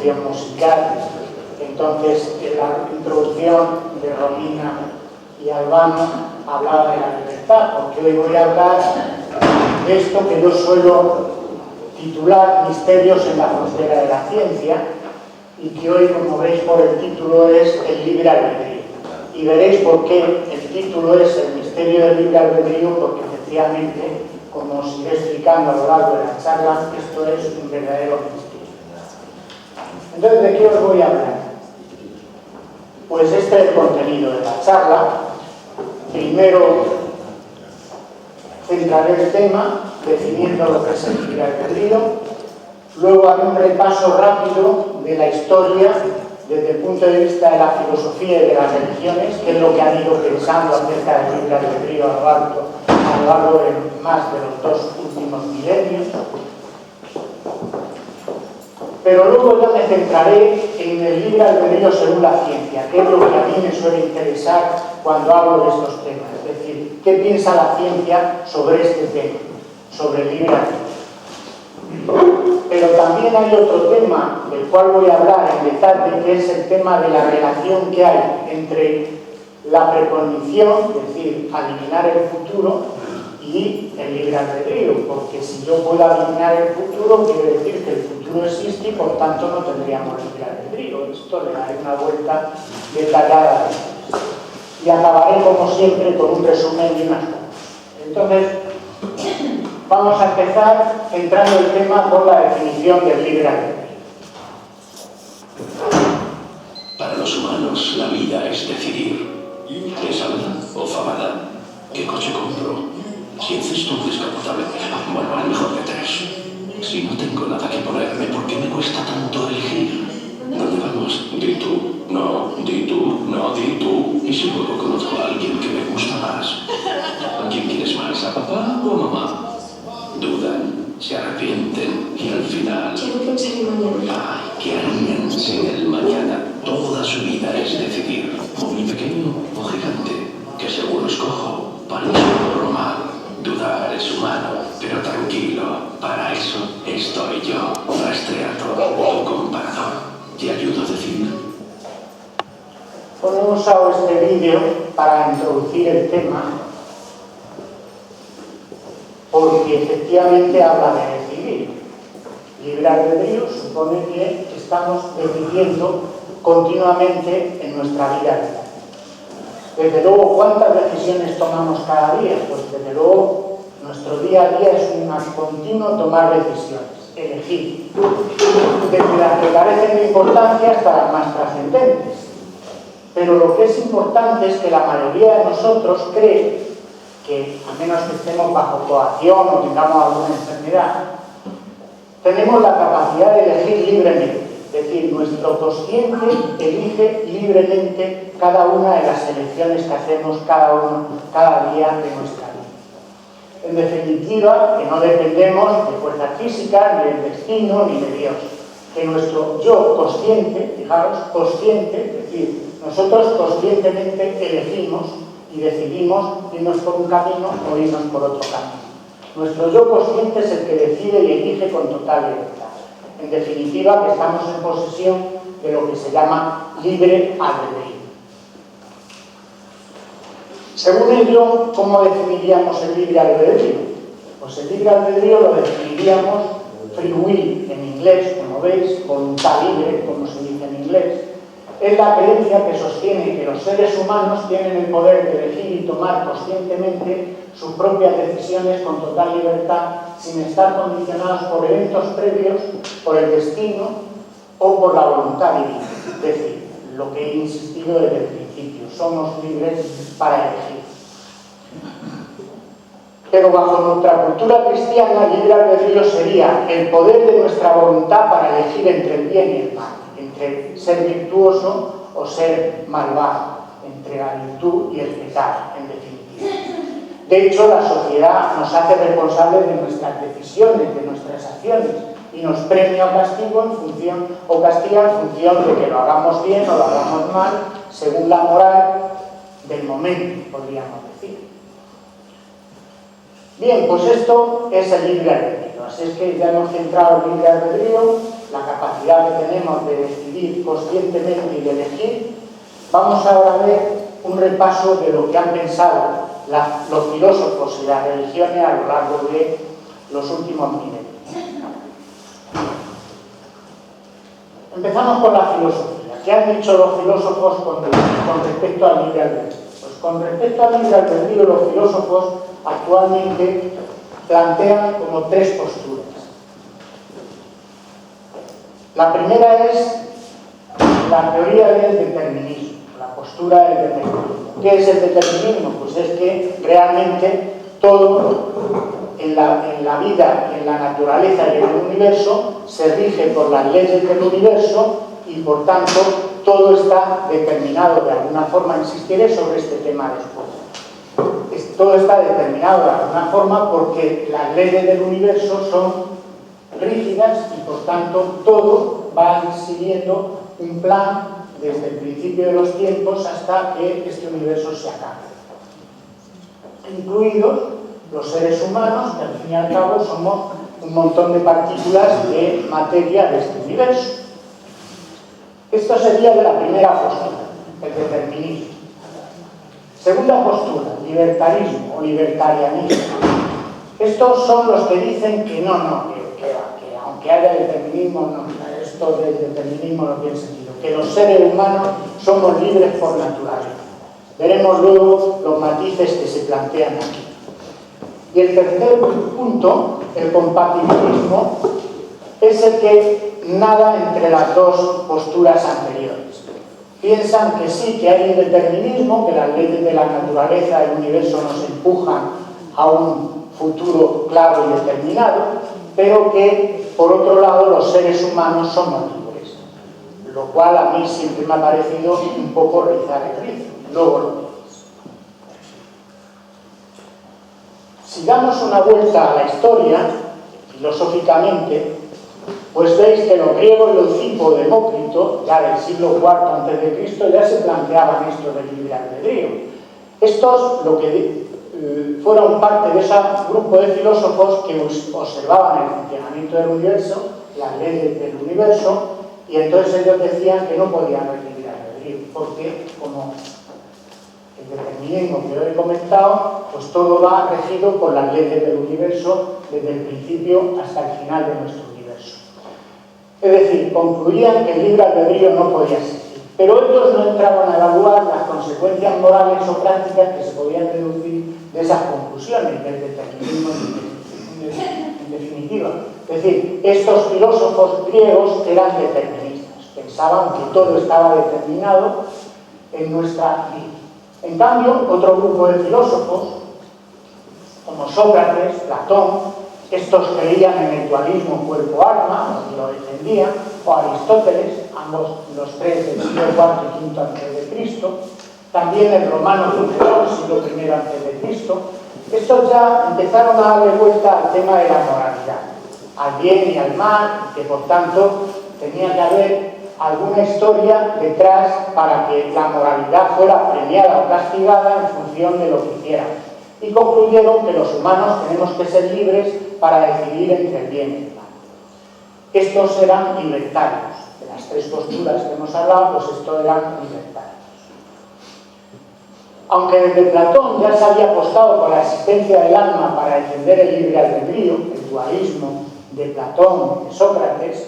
introducción musical. Entonces, en la introducción de Romina y Albano hablaba de la libertad, porque hoy voy a hablar de esto que yo suelo titular Misterios en la frontera de la ciencia, y que hoy, como veis por el título, es el libre albedrío. Y veréis por qué el título es el misterio del libre albedrío, porque efectivamente, como os iré explicando a lo largo de la charla, esto es un verdadero misterio. Entonces, ¿de qué os voy a hablar? Pues este es el contenido de la charla. Primero centraré el tema definiendo lo que es el libre albedrío. Luego haré un repaso rápido de la historia desde el punto de vista de la filosofía y de las religiones, que es lo que han ido pensando acerca del libre albedrío a lo largo de más de los 2 últimos milenios. Pero luego ya me centraré en el libre albedrío según la ciencia, que es lo que a mí me suele interesar cuando hablo de estos temas. Es decir, ¿qué piensa la ciencia sobre este tema, sobre el libre albedrío? Pero también hay otro tema del cual voy a hablar en detalle, que es el tema de la relación que hay entre la precognición, es decir, adivinar el futuro, y el libre albedrío, porque si yo puedo adivinar el futuro, quiere decir que el futuro existe y por tanto no tendríamos libre albedrío. Esto le daré una vuelta detallada. Y acabaré, como siempre, con un resumen y unas cosas. Entonces, vamos a empezar centrando el tema con la definición del libre albedrío. Para los humanos, la vida es decidir. ¿Ensalada o fabada? ¿Qué coche compro? Si el cesto es descapotable, bueno, al mejor de 3. Si no tengo nada que ponerme, ¿por qué me cuesta tanto elegir? ¿Dónde vamos? Di tú. No, di tú. No, di tú. Y seguro conozco a alguien que me gusta más. ¿A quién quieres más? ¿A papá o a mamá? Dudan, se arrepienten y al final... Quiero pensar en mañana. Ay, ¿qué harían sin el mañana? Toda su vida es decidir. O muy pequeño o gigante. ¿Qué seguro escojo? París o Roma. Dudar es humano, pero tranquilo. Para eso estoy yo, rastreador o comparador. ¿Te ayudo a decidir? Pues he usado este vídeo para introducir el tema, porque efectivamente habla de decidir. Libre albedrío supone que estamos decidiendo continuamente en nuestra vida diaria. Desde luego, ¿cuántas decisiones tomamos cada día? Pues desde luego, nuestro día a día es un continuo tomar decisiones, elegir, desde las que carecen de importancia hasta las más trascendentes. Pero lo que es importante es que la mayoría de nosotros cree que, a menos que estemos bajo coacción o tengamos alguna enfermedad, tenemos la capacidad de elegir libremente. Es decir, nuestro consciente elige libremente cada una de las elecciones que hacemos cada día de nuestra vida. En definitiva, que no dependemos de fuerzas físicas, ni del destino, ni de Dios. Que nuestro yo consciente, fijaros, consciente, es decir, nosotros conscientemente elegimos y decidimos irnos por un camino o irnos por otro camino. Nuestro yo consciente es el que decide y elige con total libertad. En definitiva, que estamos en posesión de lo que se llama libre albedrío. Según ello, ¿cómo definiríamos el libre albedrío? Pues el libre albedrío lo definiríamos free will en inglés, como veis, voluntad libre, como se dice en inglés. Es la creencia que sostiene que los seres humanos tienen el poder de elegir y tomar conscientemente sus propias decisiones con total libertad, sin estar condicionados por eventos previos, por el destino o por la voluntad divina. Es decir, lo que he insistido desde el principio, somos libres para elegir. Pero bajo nuestra cultura cristiana, el libre albedrío sería el poder de nuestra voluntad para elegir entre el bien y el mal, entre ser virtuoso o ser malvado, entre la virtud y el pecado, en definitiva. De hecho, la sociedad nos hace responsables de nuestras decisiones, de nuestras acciones, y nos premia o castiga en función de que lo hagamos bien o lo hagamos mal, según la moral del momento, podríamos decir. Bien, pues esto es el libre albedrío. Así es que ya hemos centrado el libre albedrío la capacidad que tenemos de decidir conscientemente y de elegir, vamos ahora a ver un repaso de lo que han pensado los filósofos y las religiones a lo largo de los últimos milenios. Empezamos con la filosofía. ¿Qué han dicho los filósofos con respecto al libre albedrío? Pues con respecto al libre albedrío, los filósofos actualmente plantean como tres posturas. La primera es la teoría del determinismo, la postura del determinismo. ¿Qué es el determinismo? Pues es que realmente todo en la vida, en la naturaleza y en el universo se rige por las leyes del universo y por tanto todo está determinado de alguna forma. Insistiré sobre este tema después. Todo está determinado de alguna forma porque las leyes del universo son rígidas y por tanto todo va siguiendo un plan desde el principio de los tiempos hasta que este universo se acabe, incluidos los seres humanos, que al fin y al cabo somos un montón de partículas de materia de este universo. Esto sería de la primera postura, el determinismo. Segunda postura, libertarismo o libertarianismo. Estos son los que dicen que que aunque haya determinismo, esto del determinismo no tiene sentido, que los seres humanos somos libres por naturaleza. Veremos luego los matices que se plantean aquí. Y el tercer punto, el compatibilismo, es el que nada entre las dos posturas anteriores. Piensan que sí, que hay un determinismo, que las leyes de la naturaleza del universo nos empujan a un futuro claro y determinado, pero que, por otro lado, los seres humanos somos libres, lo cual a mí siempre me ha parecido un poco rizar el rizo. Luego lo veis. Si damos una vuelta a la historia, filosóficamente, pues veis que los griegos, Leucipo, Demócrito, ya del siglo IV a.C., ya se planteaban esto del libre albedrío. Estos, lo que fueron parte de ese grupo de filósofos que observaban el funcionamiento del universo, las leyes del universo, y entonces ellos decían que no podía haber libre albedrío, porque como el determinismo que yo he comentado, pues todo va regido por las leyes del universo desde el principio hasta el final de nuestro universo. Es decir, concluían que el libre albedrío no podía existir, pero ellos no entraban a evaluar las consecuencias morales o prácticas que se podían deducir de esas conclusiones del determinismo en definitiva. Es decir, estos filósofos griegos eran deterministas, pensaban que todo estaba determinado en nuestra vida. En cambio, otro grupo de filósofos, como Sócrates, Platón, estos creían en el dualismo cuerpo-alma, y lo defendían, o Aristóteles, ambos los tres del siglo IV y V a.C., también el romano Cicerón, siglo I a.C., estos ya empezaron a darle vuelta al tema de la moralidad, al bien y al mal, y que por tanto tenía que haber alguna historia detrás para que la moralidad fuera premiada o castigada en función de lo que hicieran. Y concluyeron que los humanos tenemos que ser libres para decidir entre el bien y el mal. Estos eran libertarios. De las tres posturas que hemos hablado, pues estos eran libertarios. Aunque desde Platón ya se había apostado por la existencia del alma para defender el libre albedrío, el dualismo de Platón y de Sócrates,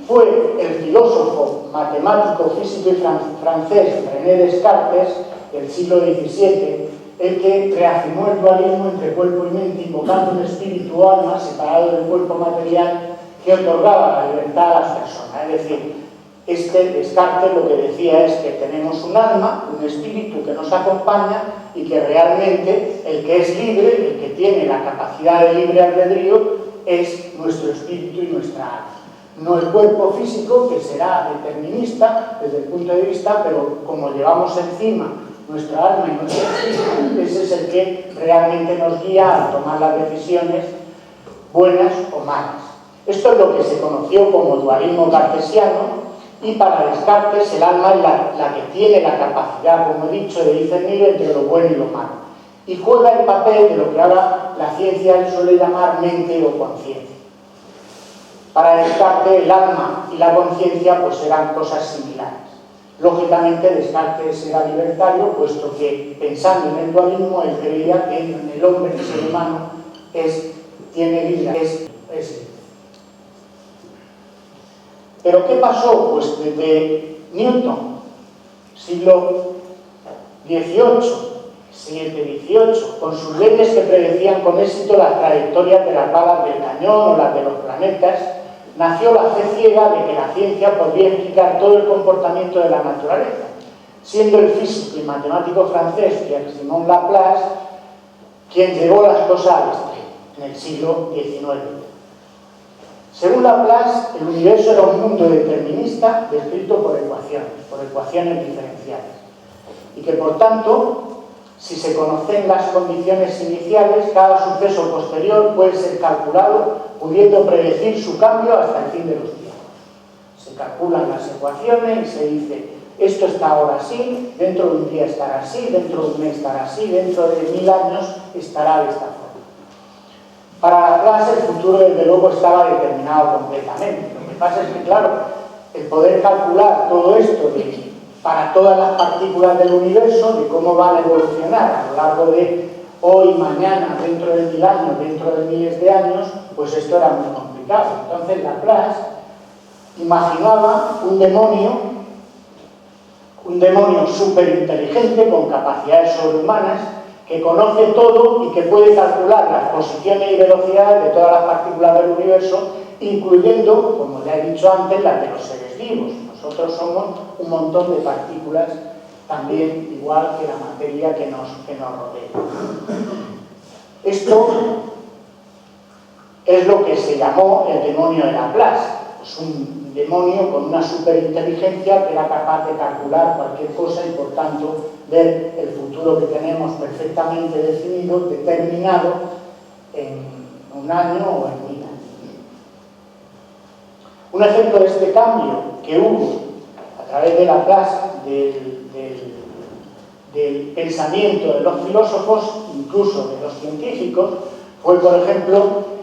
fue el filósofo, matemático, físico y francés René Descartes, del siglo XVII, el que reafirmó el dualismo entre cuerpo y mente, invocando un espíritu o alma separado del cuerpo material que otorgaba la libertad a las personas. Es decir, Descartes lo que decía es que tenemos un alma, un espíritu que nos acompaña y que realmente el que es libre, el que tiene la capacidad de libre albedrío, es nuestro espíritu y nuestra alma. No el cuerpo físico, que será determinista desde el punto de vista, pero como llevamos encima nuestra alma y nuestro espíritu, ese es el que realmente nos guía a tomar las decisiones buenas o malas. Esto es lo que se conoció como dualismo cartesiano, y para Descartes el alma es la que tiene la capacidad, como he dicho, de discernir entre lo bueno y lo malo. y juega el papel de lo que ahora la ciencia suele llamar mente o conciencia. Para Descartes, el alma y la conciencia pues eran cosas similares. Lógicamente, Descartes era libertario, puesto que, pensando en el dualismo, él creía que el hombre, el ser humano, tiene vida, es libre. ¿Pero qué pasó? Pues desde Newton, siglo XVIII, con sus leyes que predecían con éxito las trayectorias de las balas del cañón o las de los planetas, nació la fe ciega de que la ciencia podría explicar todo el comportamiento de la naturaleza, siendo el físico y matemático francés Pierre-Simon Laplace quien llevó las cosas al extremo en el siglo XIX. Según Laplace, el universo era un mundo determinista descrito por ecuaciones diferenciales, y que por tanto, si se conocen las condiciones iniciales, cada suceso posterior puede ser calculado, pudiendo predecir su cambio hasta el fin de los tiempos. Se calculan las ecuaciones y se dice, esto está ahora así, dentro de un día estará así, dentro de un mes estará así, dentro de 1000 años estará de esta forma. Para Laplace el futuro, desde luego, estaba determinado completamente. Lo que pasa es que, claro, el poder calcular todo esto para todas las partículas del universo, de cómo van a evolucionar a lo largo de hoy, mañana, dentro de 1000 años, dentro de miles de años, pues esto era muy complicado. Entonces Laplace imaginaba un demonio súper inteligente con capacidades sobrehumanas que conoce todo y que puede calcular las posiciones y velocidades de todas las partículas del universo, incluyendo, como ya he dicho antes, las de los seres vivos. Nosotros somos un montón de partículas también, igual que la materia que nos rodea. Esto es lo que se llamó el demonio de Laplace. Pues un demonio con una superinteligencia que era capaz de calcular cualquier cosa y, por tanto, ver el futuro que tenemos perfectamente definido, determinado en un año o en 1000 años. Un ejemplo de este cambio que hubo a través de Laplace del pensamiento de los filósofos, incluso de los científicos, fue, por ejemplo,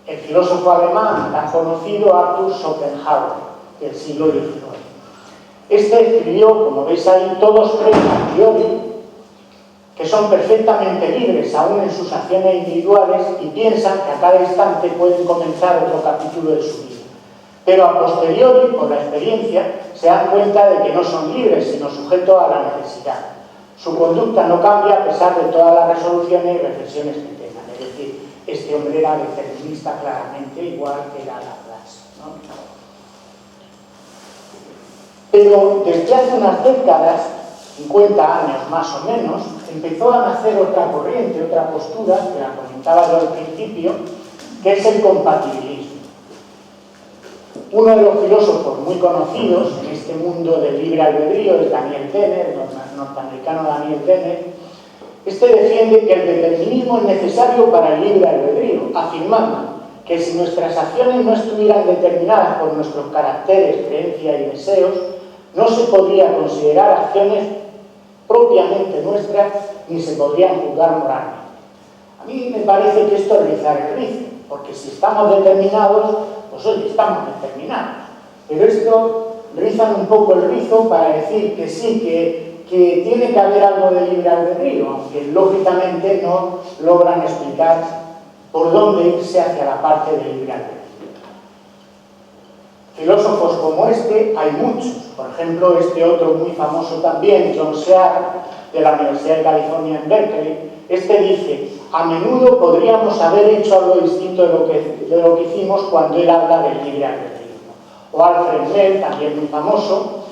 el filósofo alemán tan conocido Arthur Schopenhauer, del siglo XIX. Este escribió, como veis ahí, todos creen a priori que son perfectamente libres aún en sus acciones individuales y piensan que a cada instante pueden comenzar otro capítulo de su vida. Pero a posteriori, por la experiencia, se dan cuenta de que no son libres, sino sujetos a la necesidad. Su conducta no cambia a pesar de todas las resoluciones y reflexiones que tengan. Es decir, este hombre era determinista claramente, igual que era Laplace, ¿no? Pero desde hace unas décadas, 50 años más o menos, empezó a nacer otra corriente, otra postura, que la comentaba yo al principio, que es el compatibilismo. Uno de los filósofos muy conocidos en este mundo del libre albedrío es Daniel Dennett, el norteamericano Daniel Dennett. Este defiende que el determinismo es necesario para el libre albedrío, afirmando que si nuestras acciones no estuvieran determinadas por nuestros caracteres, creencias y deseos, no se podría considerar acciones propiamente nuestras ni se podrían juzgar moralmente. A mí me parece que esto es rizar el rizo, porque si estamos determinados, pues oye, estamos determinados. Pero esto rizan un poco el rizo para decir que sí, que tiene que haber algo de libre albedrío, aunque lógicamente no logran explicar por dónde irse hacia la parte de libre albedrío. Filósofos como este hay muchos. Por ejemplo, este otro muy famoso también, John Searle, de la Universidad de California en Berkeley. Este dice: a menudo podríamos haber hecho algo distinto de lo que hicimos cuando él habla del libre albedrío. O Alfred Nell, también muy famoso,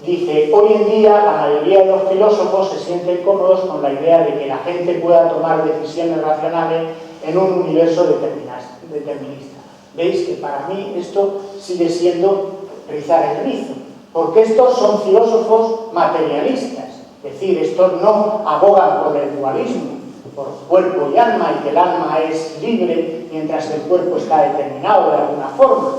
dice: hoy en día la mayoría de los filósofos se sienten cómodos con la idea de que la gente pueda tomar decisiones racionales en un universo determinista. Veis que para mí esto sigue siendo rizar el rizo, porque estos son filósofos materialistas, es decir, estos no abogan por el dualismo, por cuerpo y alma, y que el alma es libre mientras que el cuerpo está determinado de alguna forma.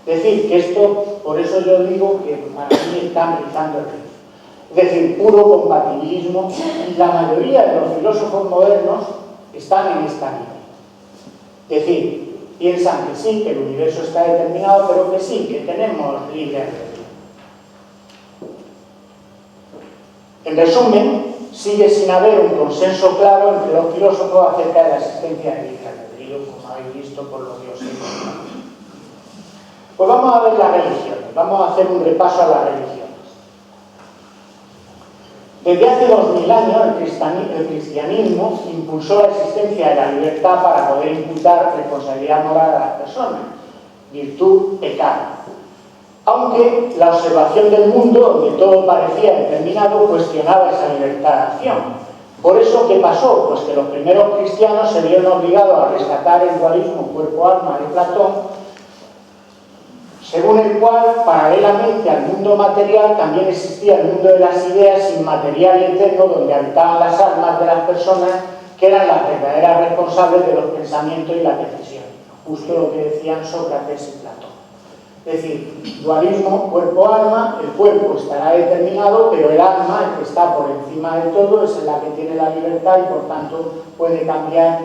Es decir, que esto, por eso yo digo que para mí están rizando el rizo. Es decir, puro compatibilismo, y la mayoría de los filósofos modernos están en esta línea. Es decir, piensan que sí, que el universo está determinado, pero que sí, que tenemos libre albedrío. En resumen, sigue sin haber un consenso claro entre los filósofos acerca de la existencia del libre albedrío, como habéis visto por lo que os he contado. Pues vamos a ver las religiones, vamos a hacer un repaso a las religiones. Desde hace 2000 años el cristianismo impulsó la existencia de la libertad para poder imputar responsabilidad moral a las personas, virtud, pecado. Aunque la observación del mundo, donde todo parecía determinado, cuestionaba esa libertad de acción. Por eso, ¿qué pasó? Pues que los primeros cristianos se vieron obligados a rescatar el dualismo cuerpo-alma de Platón, según el cual, paralelamente al mundo material, también existía el mundo de las ideas inmaterial y eterno, donde habitaban las almas de las personas, que eran las verdaderas responsables de los pensamientos y las decisiones. Justo lo que decían Sócrates y Platón. Es decir, dualismo, cuerpo-alma, el cuerpo estará determinado, pero el alma, el que está por encima de todo, es la que tiene la libertad y por tanto puede cambiar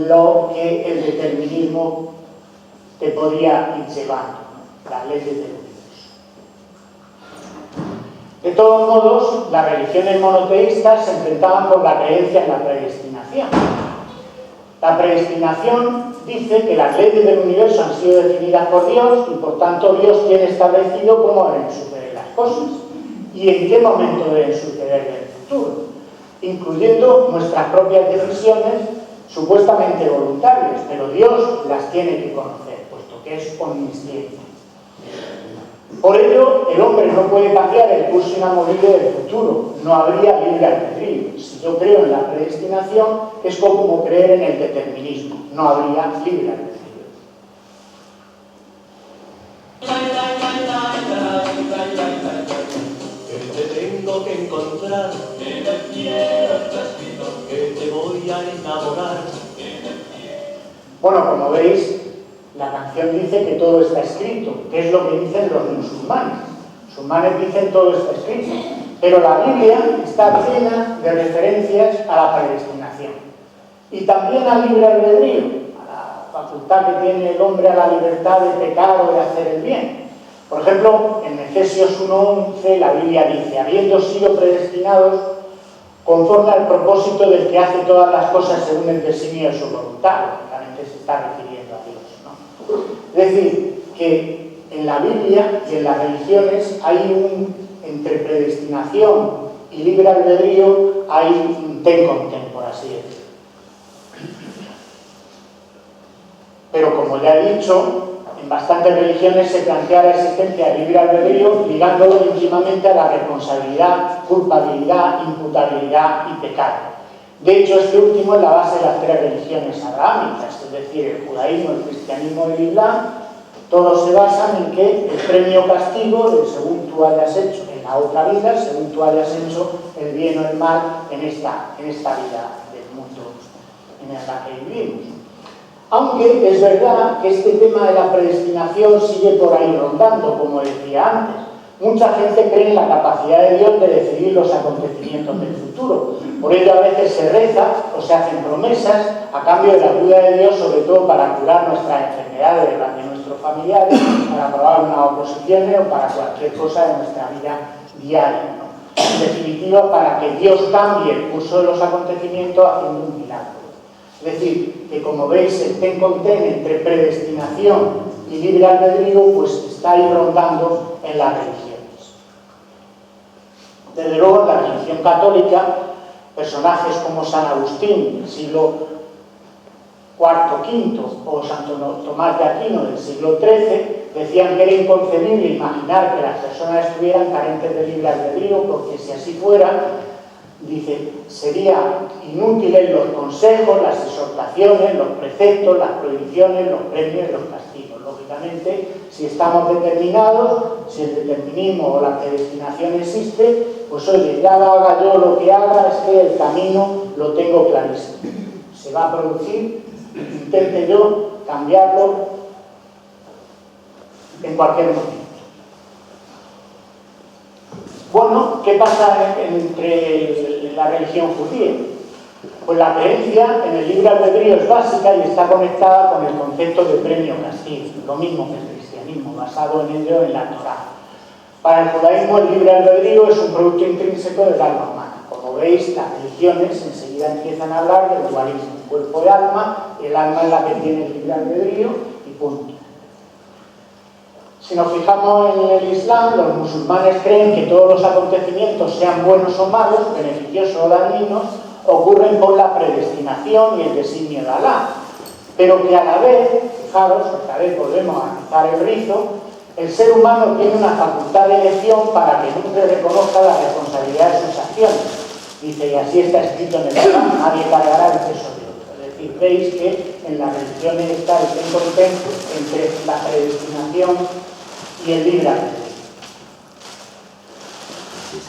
lo que el determinismo te podría ir llevando, las leyes del universo. De todos modos, las religiones monoteístas se enfrentaban con la creencia en la predestinación. La predestinación dice que las leyes del universo han sido definidas por Dios y por tanto Dios tiene establecido cómo deben suceder las cosas y en qué momento deben suceder en el futuro, incluyendo nuestras propias decisiones supuestamente voluntarias, pero Dios las tiene que conocer, puesto que es omnisciente. Por ello, el hombre no puede cambiar el curso inamovible del futuro, no habría libre albedrío. Si yo creo en la predestinación, es como creer en el determinismo, no habría libre albedrío. Que te tengo que encontrar en el cielo, que te voy a enamorar. Bueno, como veis, la canción dice que todo está escrito, que es lo que dicen los musulmanes. Los musulmanes dicen todo está escrito, pero la Biblia está llena de referencias a la predestinación y también al libre albedrío, a la facultad que tiene el hombre a la libertad de pecar o de hacer el bien. Por ejemplo, en Efesios 1:11 la Biblia dice: habiendo sido predestinados conforme al propósito del que hace todas las cosas según el designio de su voluntad. Lógicamente se está refiriendo a Dios, ¿no? Es decir, que en la Biblia y en las religiones hay entre predestinación y libre albedrío hay un ten con ten, por así decirlo. Pero como ya he dicho, en bastantes religiones se plantea la existencia del libre albedrío ligándolo íntimamente a la responsabilidad, culpabilidad, imputabilidad y pecado. De hecho, este último es la base de las tres religiones abrahámicas, es decir, el judaísmo, el cristianismo y el islam. Todos se basan en que el premio castigo de según tú hayas hecho en la otra vida, según tú hayas hecho el bien o el mal en esta vida del mundo en la que vivimos. Aunque es verdad que este tema de la predestinación sigue por ahí rondando, como decía antes. Mucha gente cree en la capacidad de Dios de decidir los acontecimientos del futuro. Por ello a veces se reza o se hacen promesas a cambio de la ayuda de Dios, sobre todo para curar nuestras enfermedades, las de nuestros familiares, para aprobar unas oposiciones o para cualquier cosa de nuestra vida diaria, ¿no? En definitiva, para que Dios cambie el curso de los acontecimientos haciendo un milagro. Es decir, que como veis, el ten con ten entre predestinación y libre albedrío, pues está ahí rondando en las religiones. Desde luego, en la religión católica, personajes como San Agustín, del siglo IV-V, o Santo Tomás de Aquino, del siglo XIII, decían que era inconcebible imaginar que las personas estuvieran carentes de libre albedrío, porque si así fuera, dice, serían inútiles los consejos, las exhortaciones, los preceptos, las prohibiciones, los premios, los castigos. Lógicamente, si estamos determinados, si el determinismo o la predestinación existe, pues oye, ya haga yo lo que haga, es que el camino lo tengo clarísimo. Se va a producir, intente yo cambiarlo en cualquier momento. Bueno, ¿qué pasa entre la religión judía? Pues la creencia en el libre albedrío es básica y está conectada con el concepto de premio-castigo, lo mismo que el cristianismo, basado en ello en la Torá. Para el judaísmo el libre albedrío es un producto intrínseco del alma humana. Como veis, las religiones enseguida empiezan a hablar del dualismo, cuerpo y alma, el alma es la que tiene el libre albedrío y punto. Si nos fijamos en el Islam, los musulmanes creen que todos los acontecimientos, sean buenos o malos, beneficiosos o dañinos, ocurren por la predestinación y el designio de Alá, pero que a la vez, fijaros, otra vez volvemos a rizar el rizo, el ser humano tiene una facultad de elección para que nunca reconozca la responsabilidad de sus acciones. Dice, y así está escrito en el Islam, nadie cargará el peso de otro. Es decir, veis que en las religiones está el ten entre la predestinación y el libre albedrío.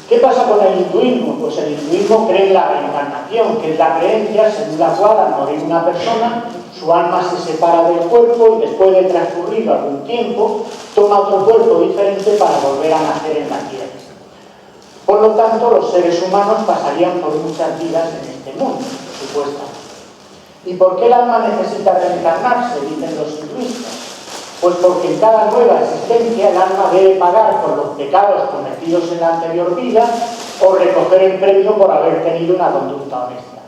¿Qué pasa con el hinduismo? Pues el hinduismo cree en la reencarnación, que es la creencia según la cual al morir una persona, su alma se separa del cuerpo y después de transcurrido algún tiempo, toma otro cuerpo diferente para volver a nacer en la tierra. Por lo tanto, los seres humanos pasarían por muchas vidas en este mundo, supuestamente. ¿Y por qué el alma necesita reencarnarse? Dicen los hinduistas. Pues porque en cada nueva existencia el alma debe pagar por los pecados cometidos en la anterior vida o recoger el premio por haber tenido una conducta honesta.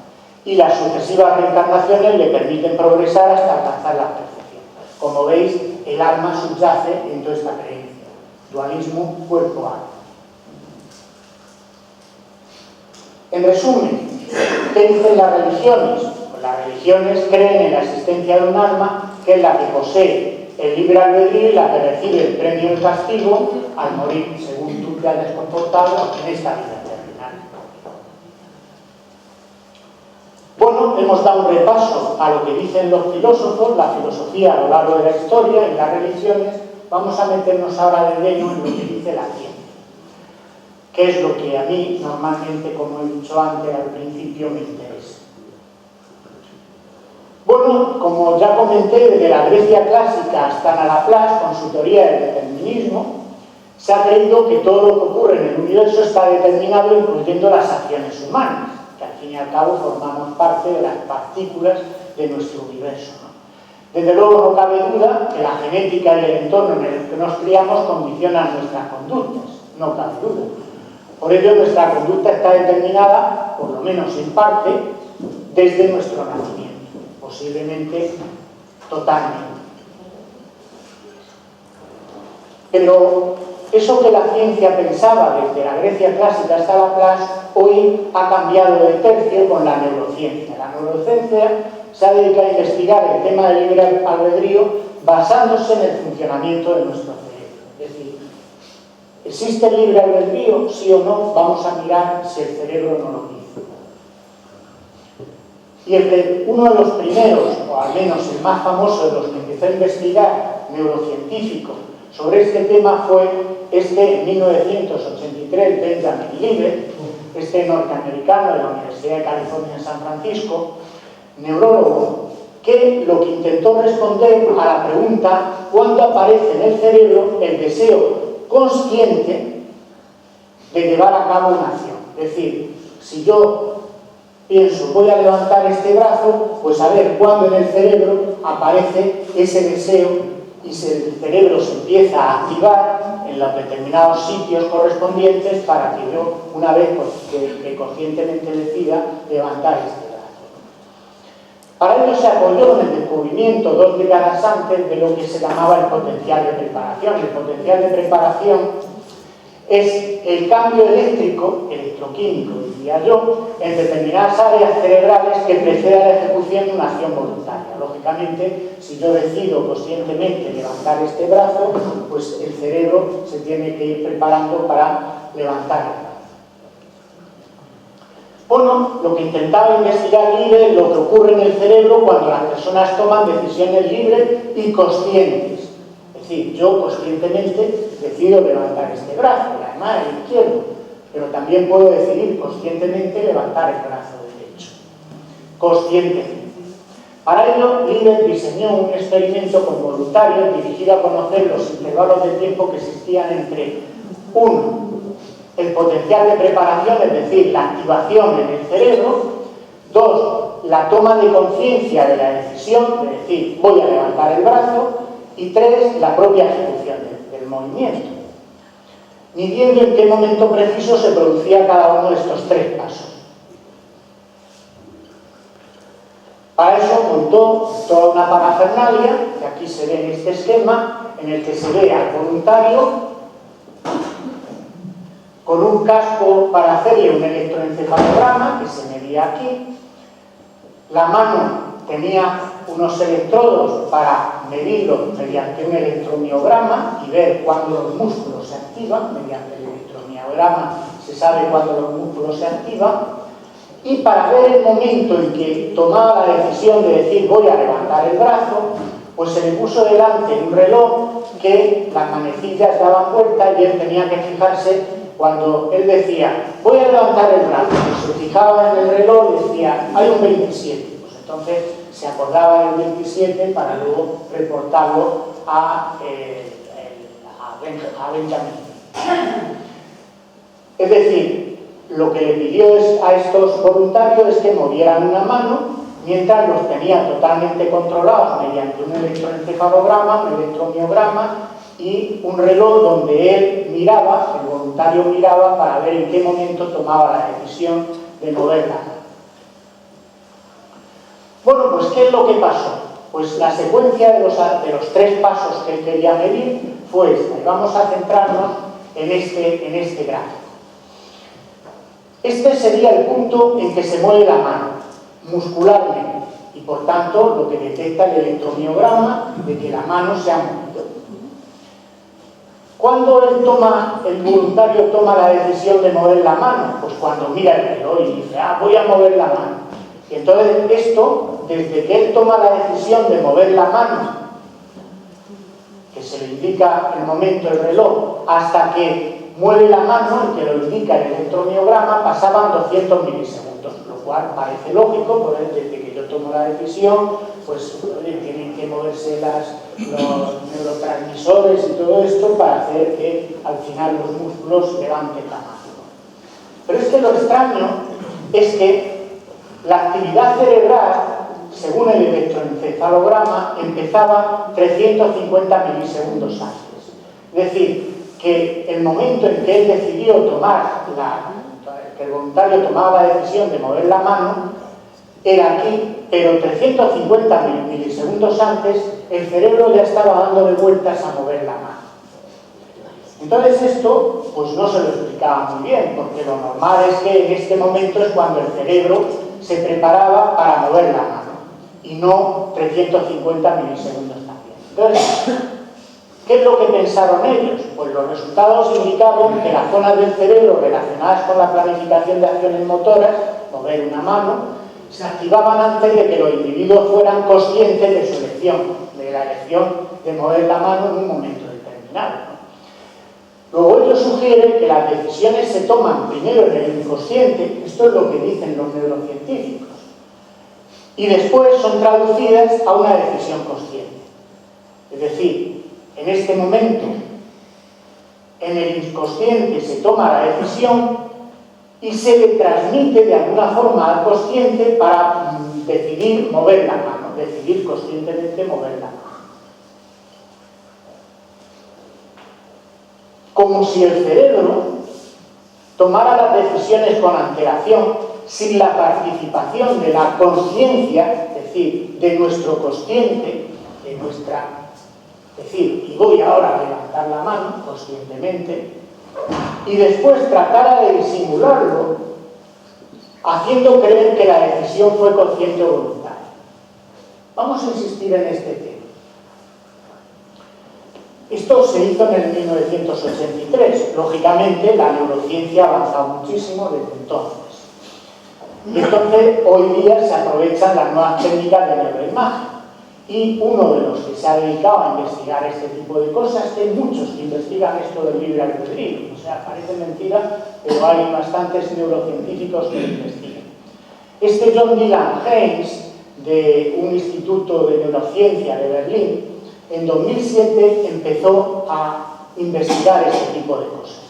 Y las sucesivas reencarnaciones le permiten progresar hasta alcanzar la perfección. Como veis, el alma subyace en toda esta creencia. Dualismo, cuerpo-alma. En resumen, ¿qué dicen las religiones? Pues las religiones creen en la existencia de un alma que es la que posee el libre albedrío y la que recibe el premio y el castigo al morir, según tú te hayas comportado en esta vida terrenal. Bueno, hemos dado un repaso a lo que dicen los filósofos, la filosofía a lo largo de la historia y las religiones. Vamos a meternos ahora de lleno en lo que dice la ciencia, que es lo que a mí normalmente, como he dicho antes al principio, me interesa. Bueno, como ya comenté, desde la Grecia clásica hasta Laplace, con su teoría del determinismo, se ha creído que todo lo que ocurre en el universo está determinado, incluyendo las acciones humanas, que al fin y al cabo formamos parte de las partículas de nuestro universo, ¿no? Desde luego no cabe duda que la genética y el entorno en el que nos criamos condicionan nuestras conductas, no cabe duda. Por ello nuestra conducta está determinada, por lo menos en parte, desde nuestro nacimiento. Posiblemente totalmente. Pero eso que la ciencia pensaba desde la Grecia clásica hasta Laplace, hoy ha cambiado de tercio con la neurociencia. La neurociencia se ha dedicado a investigar el tema del libre albedrío basándose en el funcionamiento de nuestro cerebro. Es decir, ¿existe el libre albedrío? Sí o no, vamos a mirar si el cerebro no lo dice. Y uno de los primeros, o al menos el más famoso de los que empezó a investigar, neurocientífico, sobre este tema fue en 1983, Benjamin Libet, norteamericano de la Universidad de California en San Francisco, neurólogo, que lo que intentó responder a la pregunta ¿cuándo aparece en el cerebro el deseo consciente de llevar a cabo una acción? Es decir, si yo pienso, voy a levantar este brazo, pues a ver cuándo en el cerebro aparece ese deseo y el cerebro se empieza a activar en los determinados sitios correspondientes para que yo, una vez que conscientemente decida, levantar este brazo. Para ello se apoyó en el descubrimiento 2 décadas antes de lo que se llamaba el potencial de preparación. El potencial de preparación es el cambio eléctrico, electroquímico, diría yo, en determinadas áreas cerebrales que precede a la ejecución de una acción voluntaria. Lógicamente, si yo decido conscientemente levantar este brazo, pues el cerebro se tiene que ir preparando para levantar el brazo. Bueno, lo que intentaba investigar Libet es lo que ocurre en el cerebro cuando las personas toman decisiones libres y conscientes. Es decir, yo conscientemente decido levantar este brazo, además el izquierdo, pero también puedo decidir conscientemente levantar el brazo derecho. Conscientemente. Para ello, Libet diseñó un experimento con voluntarios dirigido a conocer los intervalos de tiempo que existían entre 1 el potencial de preparación, es decir, la activación en el cerebro. 2, la toma de conciencia de la decisión, es decir, voy a levantar el brazo. Y 3, la propia ejecución del movimiento, midiendo en qué momento preciso se producía cada uno de estos 3 pasos. Para eso montó toda una parafernalia, que aquí se ve en este esquema, en el que se ve al voluntario con un casco para hacerle un electroencefalograma, que se medía aquí. La mano tenía unos electrodos para medirlo mediante un electromiograma y ver cuándo los músculos se activan. Mediante el electromiograma se sabe cuándo los músculos se activan. Y para ver el momento en que tomaba la decisión de decir voy a levantar el brazo, pues se le puso delante un reloj que las manecillas daban vuelta y él tenía que fijarse cuando él decía voy a levantar el brazo. Pues se fijaba en el reloj y decía hay un 27. Pues entonces se acordaba del 27 para luego reportarlo a Benjamin. Es decir, lo que le pidió a estos voluntarios es que movieran una mano mientras los tenía totalmente controlados mediante un electroencefalograma, un electromiograma y un reloj donde él miraba, el voluntario miraba para ver en qué momento tomaba la decisión de mover la mano. Bueno, pues ¿qué es lo que pasó? Pues la secuencia de los 3 pasos que él quería medir fue esta, y vamos a centrarnos en este gráfico. Este sería el punto en que se mueve la mano, muscularmente, y por tanto lo que detecta el electromiograma de que la mano se ha movido. ¿Cuándo el voluntario toma la decisión de mover la mano? Pues cuando mira el reloj y dice, voy a mover la mano. Y entonces esto, desde que él toma la decisión de mover la mano, que se le indica el momento del reloj, hasta que mueve la mano, que lo indica el electromiograma, pasaban 200 milisegundos, lo cual parece lógico, porque desde que yo tomo la decisión, pues tienen que moverse los neurotransmisores y todo esto para hacer que al final los músculos levanten la mano. Pero es que lo extraño es que la actividad cerebral, según el electroencefalograma, empezaba 350 milisegundos antes. Es decir, que el momento en que él decidió que el voluntario tomaba la decisión de mover la mano, era aquí, pero 350 milisegundos antes, el cerebro ya estaba dándole vueltas a mover la mano. Entonces esto, pues no se lo explicaba muy bien, porque lo normal es que en este momento es cuando el cerebro se preparaba para mover la mano, y no 350 milisegundos también. Entonces, ¿qué es lo que pensaron ellos? Pues los resultados indicaron que las zonas del cerebro relacionadas con la planificación de acciones motoras, mover una mano, se activaban antes de que los individuos fueran conscientes de su elección, de la elección de mover la mano en un momento determinado, ¿no? Luego ellos sugieren que las decisiones se toman primero en el inconsciente, esto es lo que dicen los neurocientíficos, y después son traducidas a una decisión consciente. Es decir, en este momento, en el inconsciente se toma la decisión y se le transmite de alguna forma al consciente para decidir mover la mano, decidir conscientemente mover la mano. Como si el cerebro tomara las decisiones con antelación, sin la participación de la conciencia, es decir, de nuestro consciente, es decir, y voy ahora a levantar la mano conscientemente, y después tratara de disimularlo, haciendo creer que la decisión fue consciente o voluntaria. Vamos a insistir en este tema. Esto se hizo en el 1983. Lógicamente, la neurociencia ha avanzado muchísimo desde entonces. Y entonces, hoy día se aprovechan las nuevas técnicas de neuroimagen. Y uno de los que se ha dedicado a investigar este tipo de cosas, que hay muchos que investigan esto del libre albedrío. O sea, parece mentira, pero hay bastantes neurocientíficos que lo investigan. Este John Dylan Haynes, de un instituto de neurociencia de Berlín, en 2007 empezó a investigar este tipo de cosas.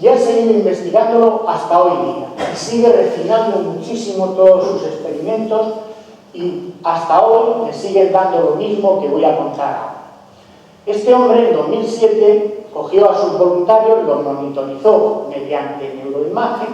Y ha seguido investigándolo hasta hoy día. Y sigue refinando muchísimo todos sus experimentos y hasta hoy le siguen dando lo mismo que voy a contar ahora. Este hombre en 2007 cogió a sus voluntarios, los monitorizó mediante neuroimagen,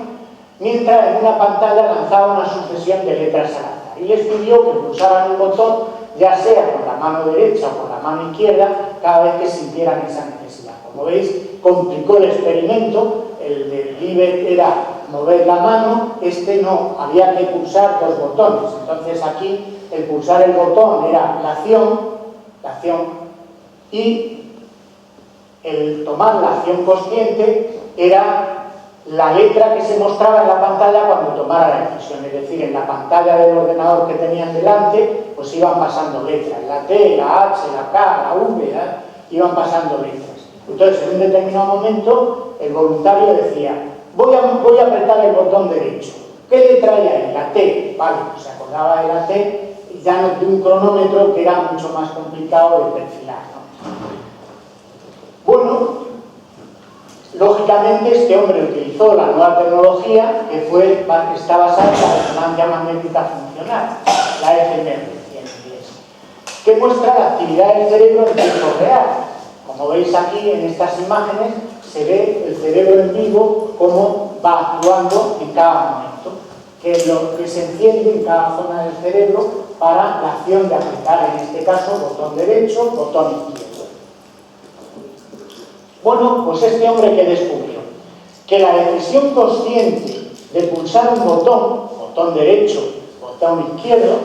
mientras en una pantalla lanzaba una sucesión de letras al azar y les pidió que pulsaran un botón, ya sea con la mano derecha o con la mano izquierda, cada vez que sintieran esa necesidad. Como veis, complicó el experimento. El del Libet era mover la mano, este no, había que pulsar dos botones. Entonces aquí el pulsar el botón era la acción, y el tomar la acción consciente era la letra que se mostraba en la pantalla cuando tomara la decisión. Es decir, en la pantalla del ordenador que tenían delante, pues iban pasando letras, la T, la H, la K, la V, iban pasando letras. Entonces, en un determinado momento, el voluntario decía, voy a apretar el botón derecho. ¿Qué letra hay ahí? La T. Vale, pues se acordaba de la T y ya no de un cronómetro que era mucho más complicado de perfilar, ¿no? Bueno, lógicamente este hombre utilizó la nueva tecnología que está basada en la resonancia magnética funcional, la fMRI en inglés, que muestra la actividad del cerebro en tiempo real. Como veis aquí en estas imágenes, se ve el cerebro en vivo cómo va actuando en cada momento, que es lo que se enciende en cada zona del cerebro para la acción de apretar, en este caso, botón derecho, botón izquierdo. Bueno, pues este hombre que descubrió que la decisión consciente de pulsar un botón derecho, botón izquierdo,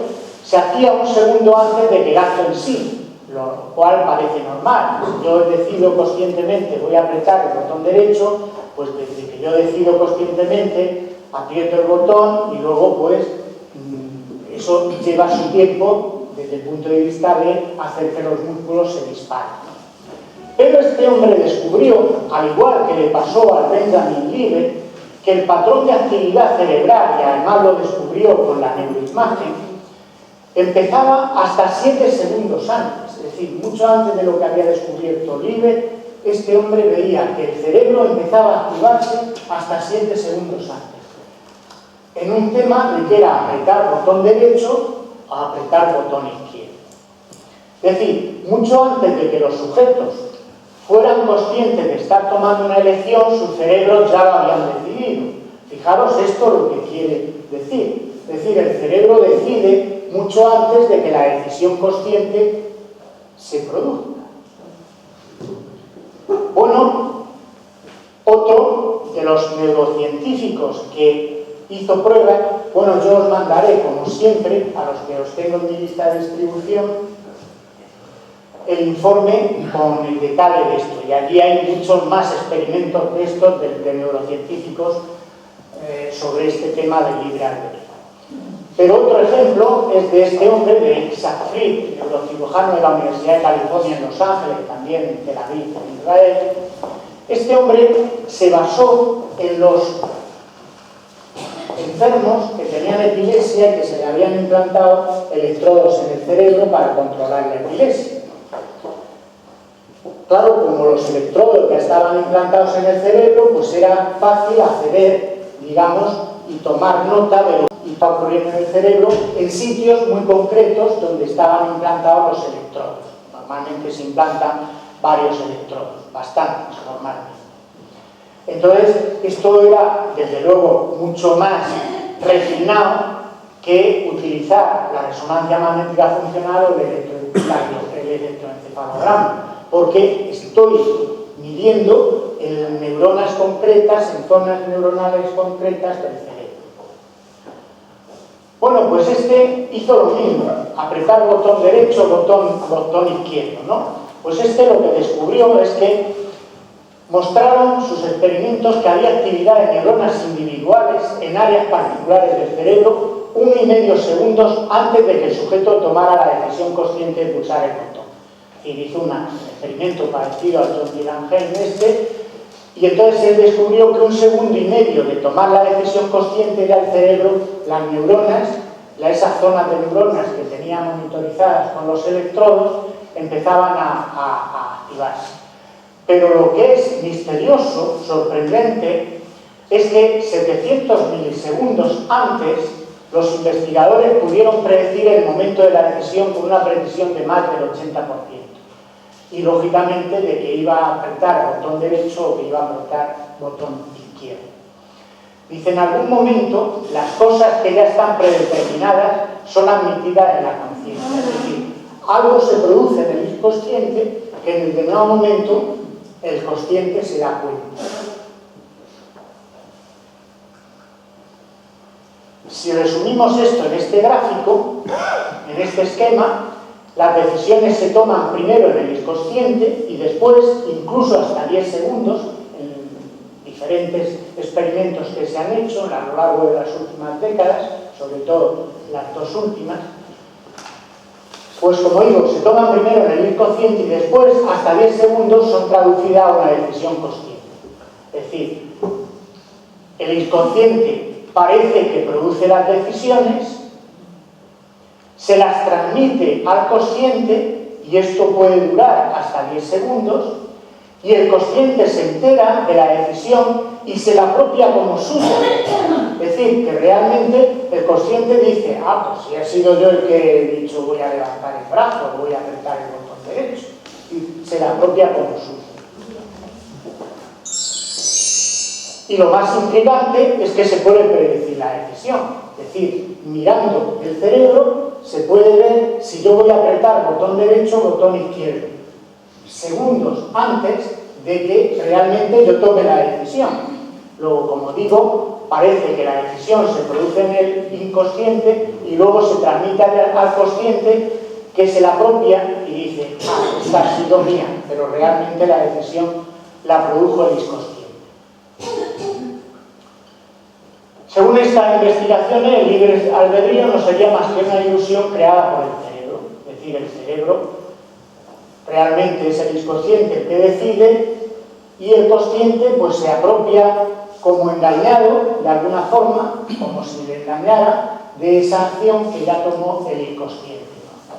se hacía un segundo antes de que el acto en sí, lo cual parece normal. Si yo decido conscientemente voy a apretar el botón derecho, pues desde que yo decido conscientemente aprieto el botón y luego pues eso lleva su tiempo desde el punto de vista de hacer que los músculos se disparen. Pero este hombre descubrió, al igual que le pasó al Benjamin Libet, que el patrón de actividad cerebral, y además lo descubrió con la neuroimagen, empezaba hasta 7 segundos antes, es decir, mucho antes de lo que había descubierto Libet. Este hombre veía que el cerebro empezaba a activarse hasta 7 segundos antes, en un tema de que era apretar botón derecho o apretar botón izquierdo. Es decir, mucho antes de que los sujetos fueran conscientes de estar tomando una elección, sus cerebros ya lo habían decidido. Fijaros esto lo que quiere decir. Es decir, el cerebro decide mucho antes de que la decisión consciente se produzca. Bueno, otro de los neurocientíficos que hizo pruebas, bueno, yo os mandaré, como siempre, a los que os tengo en mi lista de distribución, el informe con el detalle de esto. Y allí hay muchos más experimentos de estos, de neurocientíficos, sobre este tema del libre albedrío. Pero otro ejemplo es de este hombre, de Isaac Fried, neurocirujano de la Universidad de California en Los Ángeles, también en Tel Aviv, en Israel. Este hombre se basó en los enfermos que tenían epilepsia y que se le habían implantado electrodos en el cerebro para controlar la epilepsia. Claro, como los electrodos ya estaban implantados en el cerebro, pues era fácil acceder, digamos, y tomar nota de lo que estaba ocurriendo en el cerebro en sitios muy concretos donde estaban implantados los electrodos. Normalmente se implantan varios electrodos, bastantes normalmente. Entonces, esto era, desde luego, mucho más refinado que utilizar la resonancia magnética funcional o el electroencefalograma, porque estoy midiendo en neuronas concretas, en zonas neuronales concretas del cerebro. Bueno, pues este hizo lo mismo, apretar botón derecho, botón izquierdo, ¿no? Pues este lo que descubrió es que mostraron sus experimentos que había actividad de neuronas individuales en áreas particulares del cerebro 1,5 segundos antes de que el sujeto tomara la decisión consciente de pulsar el botón. Y hizo un experimento parecido al John Langen y entonces él descubrió que 1,5 segundos de tomar la decisión consciente era el cerebro, las neuronas, esas zonas de neuronas que tenía monitorizadas con los electrodos, empezaban a activarse. Pero lo que es misterioso, sorprendente, es que 700 milisegundos antes los investigadores pudieron predecir el momento de la decisión con una precisión de más del 80%. Y lógicamente de que iba a apretar botón derecho o que iba a apretar botón izquierdo. Dice, en algún momento las cosas que ya están predeterminadas son admitidas en la conciencia. Es decir, algo se produce en el inconsciente que en determinado momento el consciente se da cuenta. Si resumimos esto en este gráfico, en este esquema, las decisiones se toman primero en el inconsciente y después, incluso hasta 10 segundos, en diferentes experimentos que se han hecho a lo largo de las últimas décadas, sobre todo las dos últimas, pues como digo, se toman primero en el inconsciente y después, hasta 10 segundos, son traducidas a una decisión consciente. Es decir, el inconsciente parece que produce las decisiones, se las transmite al consciente, y esto puede durar hasta 10 segundos, y el consciente se entera de la decisión y se la apropia como suya. Es decir, que realmente el consciente dice, pues si ha sido yo el que he dicho voy a levantar el brazo, voy a apretar el botón derecho, y se la apropia como suya. Y lo más intrigante es que se puede predecir la decisión. Es decir, mirando el cerebro se puede ver si yo voy a apretar botón derecho o botón izquierdo, segundos antes de que realmente yo tome la decisión. Luego, como digo, parece que la decisión se produce en el inconsciente y luego se transmite al consciente, que se la apropia y dice, esta ha sido mía, pero realmente la decisión la produjo el inconsciente. Según estas investigaciones, el libre albedrío no sería más que una ilusión creada por el cerebro. Es decir, el cerebro realmente es el inconsciente el que decide y el consciente pues se apropia como engañado, de alguna forma, como si le engañara, de esa acción que ya tomó el inconsciente, ¿no?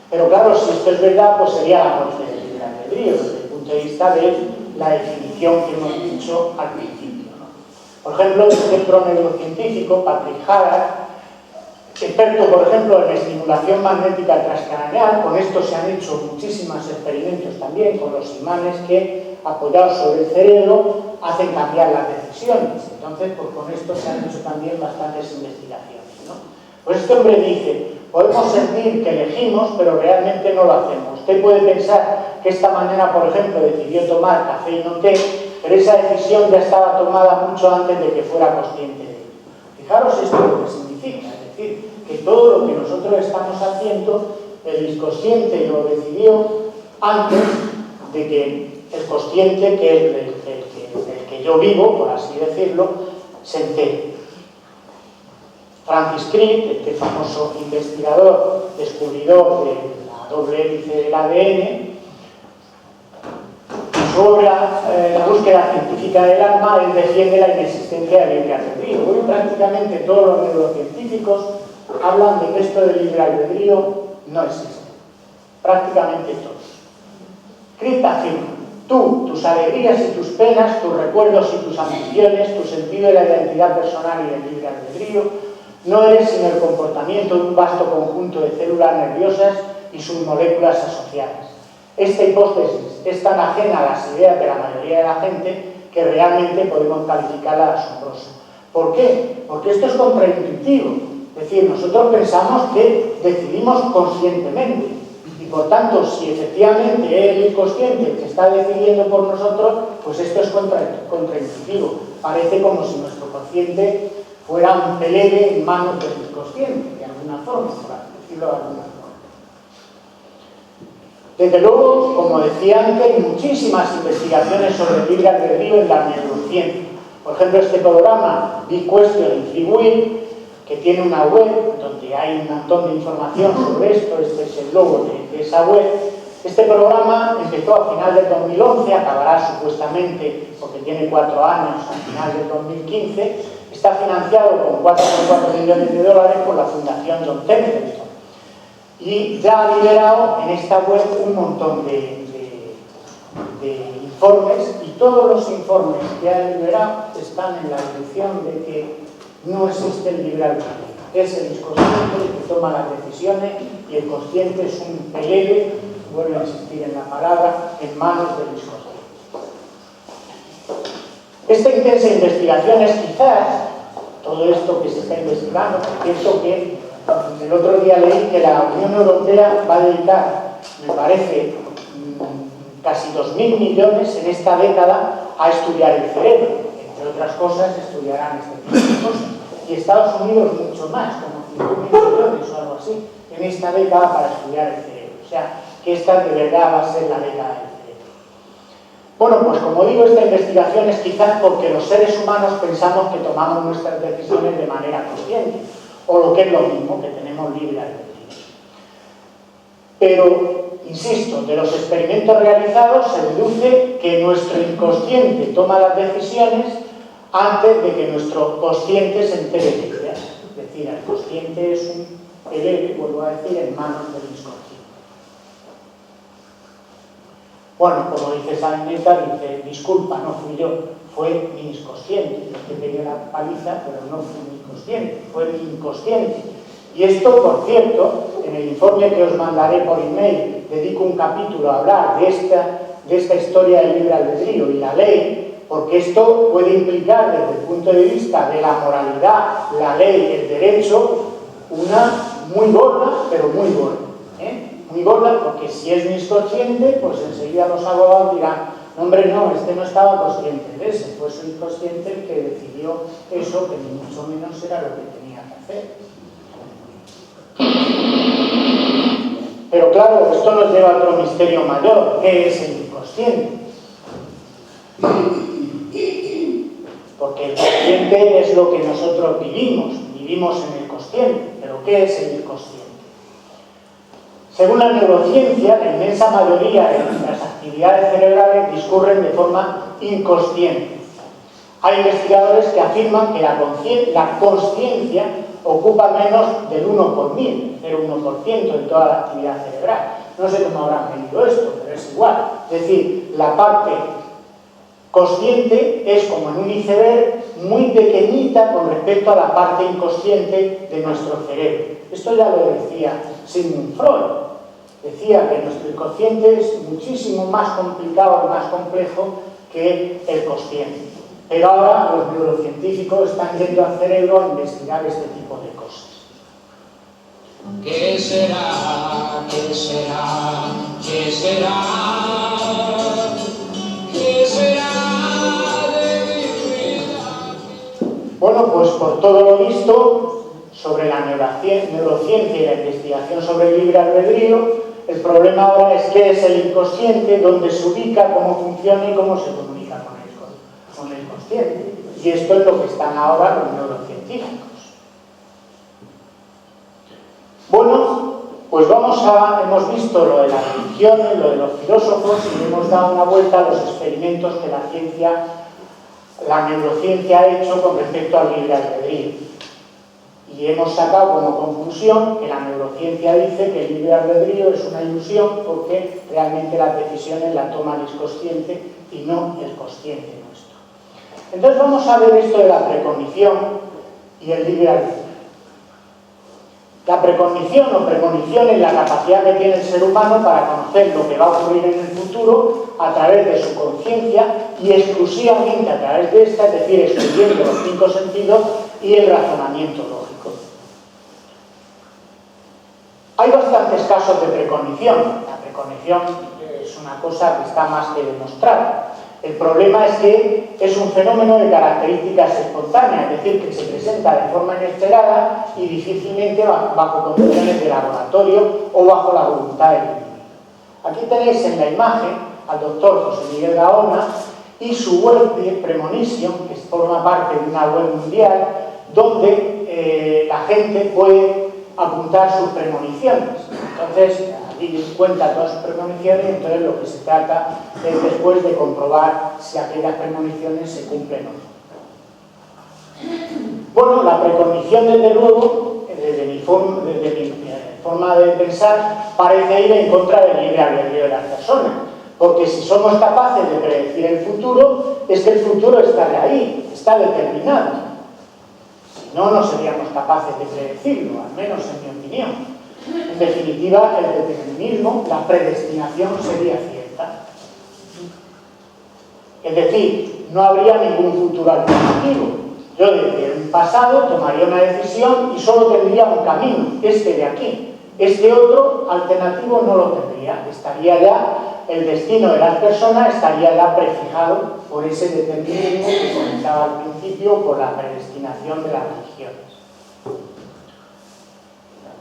Pero claro, si esto es verdad, pues sería la muerte del libre albedrío, desde el punto de vista de la definición que hemos dicho al principio, ¿no? Por ejemplo, el centro neurocientífico, Patrick Haddad, experto, por ejemplo, en estimulación magnética transcraneal, con esto se han hecho muchísimos experimentos también, con los imanes que, apoyados sobre el cerebro, hacen cambiar las decisiones. Entonces, pues con esto se han hecho también bastantes investigaciones, ¿no? Pues este hombre dice, podemos sentir que elegimos, pero realmente no lo hacemos. Usted puede pensar que esta mañana, por ejemplo, decidió tomar café y no té, pero esa decisión ya estaba tomada mucho antes de que fuera consciente de ello. Fijaros esto lo que significa, es decir, que todo lo que nosotros estamos haciendo, el inconsciente lo decidió antes de que el consciente, que es el que yo vivo, por así decirlo, se entere. Francis Crick, este famoso investigador, descubridor de la doble hélice del ADN, sobre la búsqueda científica del alma, él defiende la inexistencia del libre albedrío. Hoy prácticamente todos los neurocientíficos hablan de que esto del libre albedrío no existe. Prácticamente todos. Crick afirma, tú, tus alegrías y tus penas, tus recuerdos y tus ambiciones, tu sentido de la identidad personal y del libre albedrío, no eres sino el comportamiento de un vasto conjunto de células nerviosas y sus moléculas asociadas. Esta hipótesis es tan ajena a las ideas de la mayoría de la gente que realmente podemos calificarla de asombrosa. ¿Por qué? Porque esto es contraintuitivo. Es decir, nosotros pensamos que decidimos conscientemente y por tanto, si efectivamente es el inconsciente el que está decidiendo por nosotros, pues esto es contraintuitivo. Parece como si nuestro consciente fuera un pelele en manos del inconsciente, de alguna forma, por decirlo de alguna forma. Desde luego, como decía antes, hay muchísimas investigaciones sobre el libre albedrío en la neurociencia. Por ejemplo, este programa Big Question in Free Will, que tiene una web donde hay un montón de información sobre esto, este es el logo de esa web. Este programa empezó a final del 2011, acabará supuestamente, porque tiene 4 años, a final del 2015, está financiado con $4,4 millones por la Fundación John Templeton. Y ya ha liberado en esta web un montón de informes, y todos los informes que ha liberado están en la dirección de que no existe el libre albedrío. Es el inconsciente el que toma las decisiones y el consciente es un pelele, vuelvo a insistir en la palabra, en manos del inconsciente. Esta intensa investigación es quizás todo esto que se está investigando. Pienso que el otro día leí que la Unión Europea va a dedicar, me parece, casi 2.000 millones en esta década a estudiar el cerebro. Entre otras cosas, estudiarán este tipo de cosas. Y Estados Unidos mucho más, como 5.000 millones o algo así, en esta década para estudiar el cerebro. O sea, que esta de verdad va a ser la década del cerebro. Bueno, pues como digo, esta investigación es quizás porque los seres humanos pensamos que tomamos nuestras decisiones de manera consciente, o lo que es lo mismo, que tenemos libre albedrío. Pero, insisto, de los experimentos realizados se deduce que nuestro inconsciente toma las decisiones antes de que nuestro consciente se entere de ellas. Es decir, el consciente es un pelele, vuelvo a decir, en manos del inconsciente. Bueno, como dice Saineta, dice, disculpa, no fui yo, fue mi inconsciente. Yo que tenía la paliza, pero no fui mi inconsciente, fue mi inconsciente. Y esto, por cierto, en el informe que os mandaré por email, dedico un capítulo a hablar de esta historia del libre albedrío y la ley, porque esto puede implicar, desde el punto de vista de la moralidad, la ley, el derecho, una muy gorda, pero muy gorda. Muy gorda, porque si es mi inconsciente, pues enseguida los abogados dirán, hombre, no, este no estaba consciente de ese, fue su inconsciente el que decidió eso, que ni mucho menos era lo que tenía que hacer. Pero claro, esto nos lleva a otro misterio mayor. ¿Qué es el inconsciente? Porque el consciente es lo que nosotros vivimos en el consciente. ¿Pero qué es el inconsciente? Según la neurociencia, la inmensa mayoría de nuestras actividades cerebrales discurren de forma inconsciente. Hay investigadores que afirman que la consciencia ocupa menos del 1 por 1000, 0,1% de toda la actividad cerebral. No sé cómo habrán medido esto, pero es igual. Es decir, la parte consciente es como en un iceberg muy pequeñita con respecto a la parte inconsciente de nuestro cerebro. Esto ya lo decía Sigmund Freud. Decía que nuestro inconsciente es muchísimo más complicado y más complejo que el consciente. Pero ahora los neurocientíficos están yendo al cerebro a investigar este tipo de cosas. ¿Qué será? ¿Qué será? ¿Qué será? ¿Qué será de mi vida? Bueno, pues por todo lo visto sobre la neurociencia y la investigación sobre el libre albedrío, el problema ahora es qué es el inconsciente, dónde se ubica, cómo funciona y cómo se comunica con el consciente. Y esto es lo que están ahora los neurocientíficos. Bueno, pues hemos visto lo de las religiones, lo de los filósofos y le hemos dado una vuelta a los experimentos que la neurociencia ha hecho con respecto al libre albedrío. Y hemos sacado como conclusión que la neurociencia dice que el libre albedrío es una ilusión porque realmente las decisiones las toma el inconsciente y no el consciente nuestro. Entonces vamos a ver esto de la precognición y el libre albedrío. La precognición o premonición es la capacidad que tiene el ser humano para conocer lo que va a ocurrir en el futuro a través de su conciencia y exclusivamente a través de esta, es decir, excluyendo los 5 sentidos y el razonamiento lógico. Hay bastantes casos de precognición. La precognición es una cosa que está más que demostrada. El problema es que es un fenómeno de características espontáneas, es decir, que se presenta de forma inesperada y difícilmente bajo condiciones de laboratorio o bajo la voluntad del individuo. Aquí tenéis en la imagen al doctor José Miguel Gaona y su web de Premonition, que forma parte de una web mundial, donde la gente puede apuntar sus premoniciones. Entonces, allí cuenta todas sus premoniciones y entonces lo que se trata es después de comprobar si aquellas premoniciones se cumplen o no. Bueno, la precognición, desde luego, desde mi forma de pensar, parece ir en contra del libre albedrío de las personas, Porque si somos capaces de predecir el futuro, es que el futuro está ahí, está determinado. Si no, no seríamos capaces de predecirlo, al menos en mi opinión. En definitiva, el determinismo, la predestinación sería cierta. Es decir, no habría ningún futuro alternativo. Yo desde un pasado tomaría una decisión y solo tendría un camino, este de aquí. Este otro alternativo no lo tendría. Estaría ya, el destino de las personas estaría ya prefijado por ese determinismo que comentaba al principio, por la predestinación de las religiones.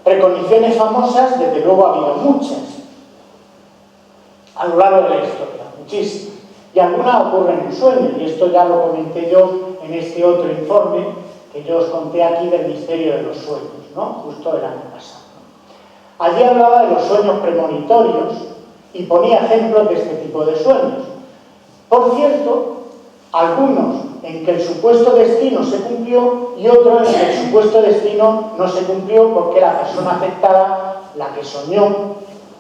Preconiciones famosas, desde luego ha habido muchas a lo largo de la historia, muchísimas. Y algunas ocurren en sueños, y esto ya lo comenté yo en este otro informe que yo os conté aquí del misterio de los sueños, ¿no? Justo el año pasado. Allí hablaba de los sueños premonitorios y ponía ejemplos de este tipo de sueños. Por cierto, algunos en que el supuesto destino se cumplió y otros en que el supuesto destino no se cumplió porque la persona afectada, la que soñó,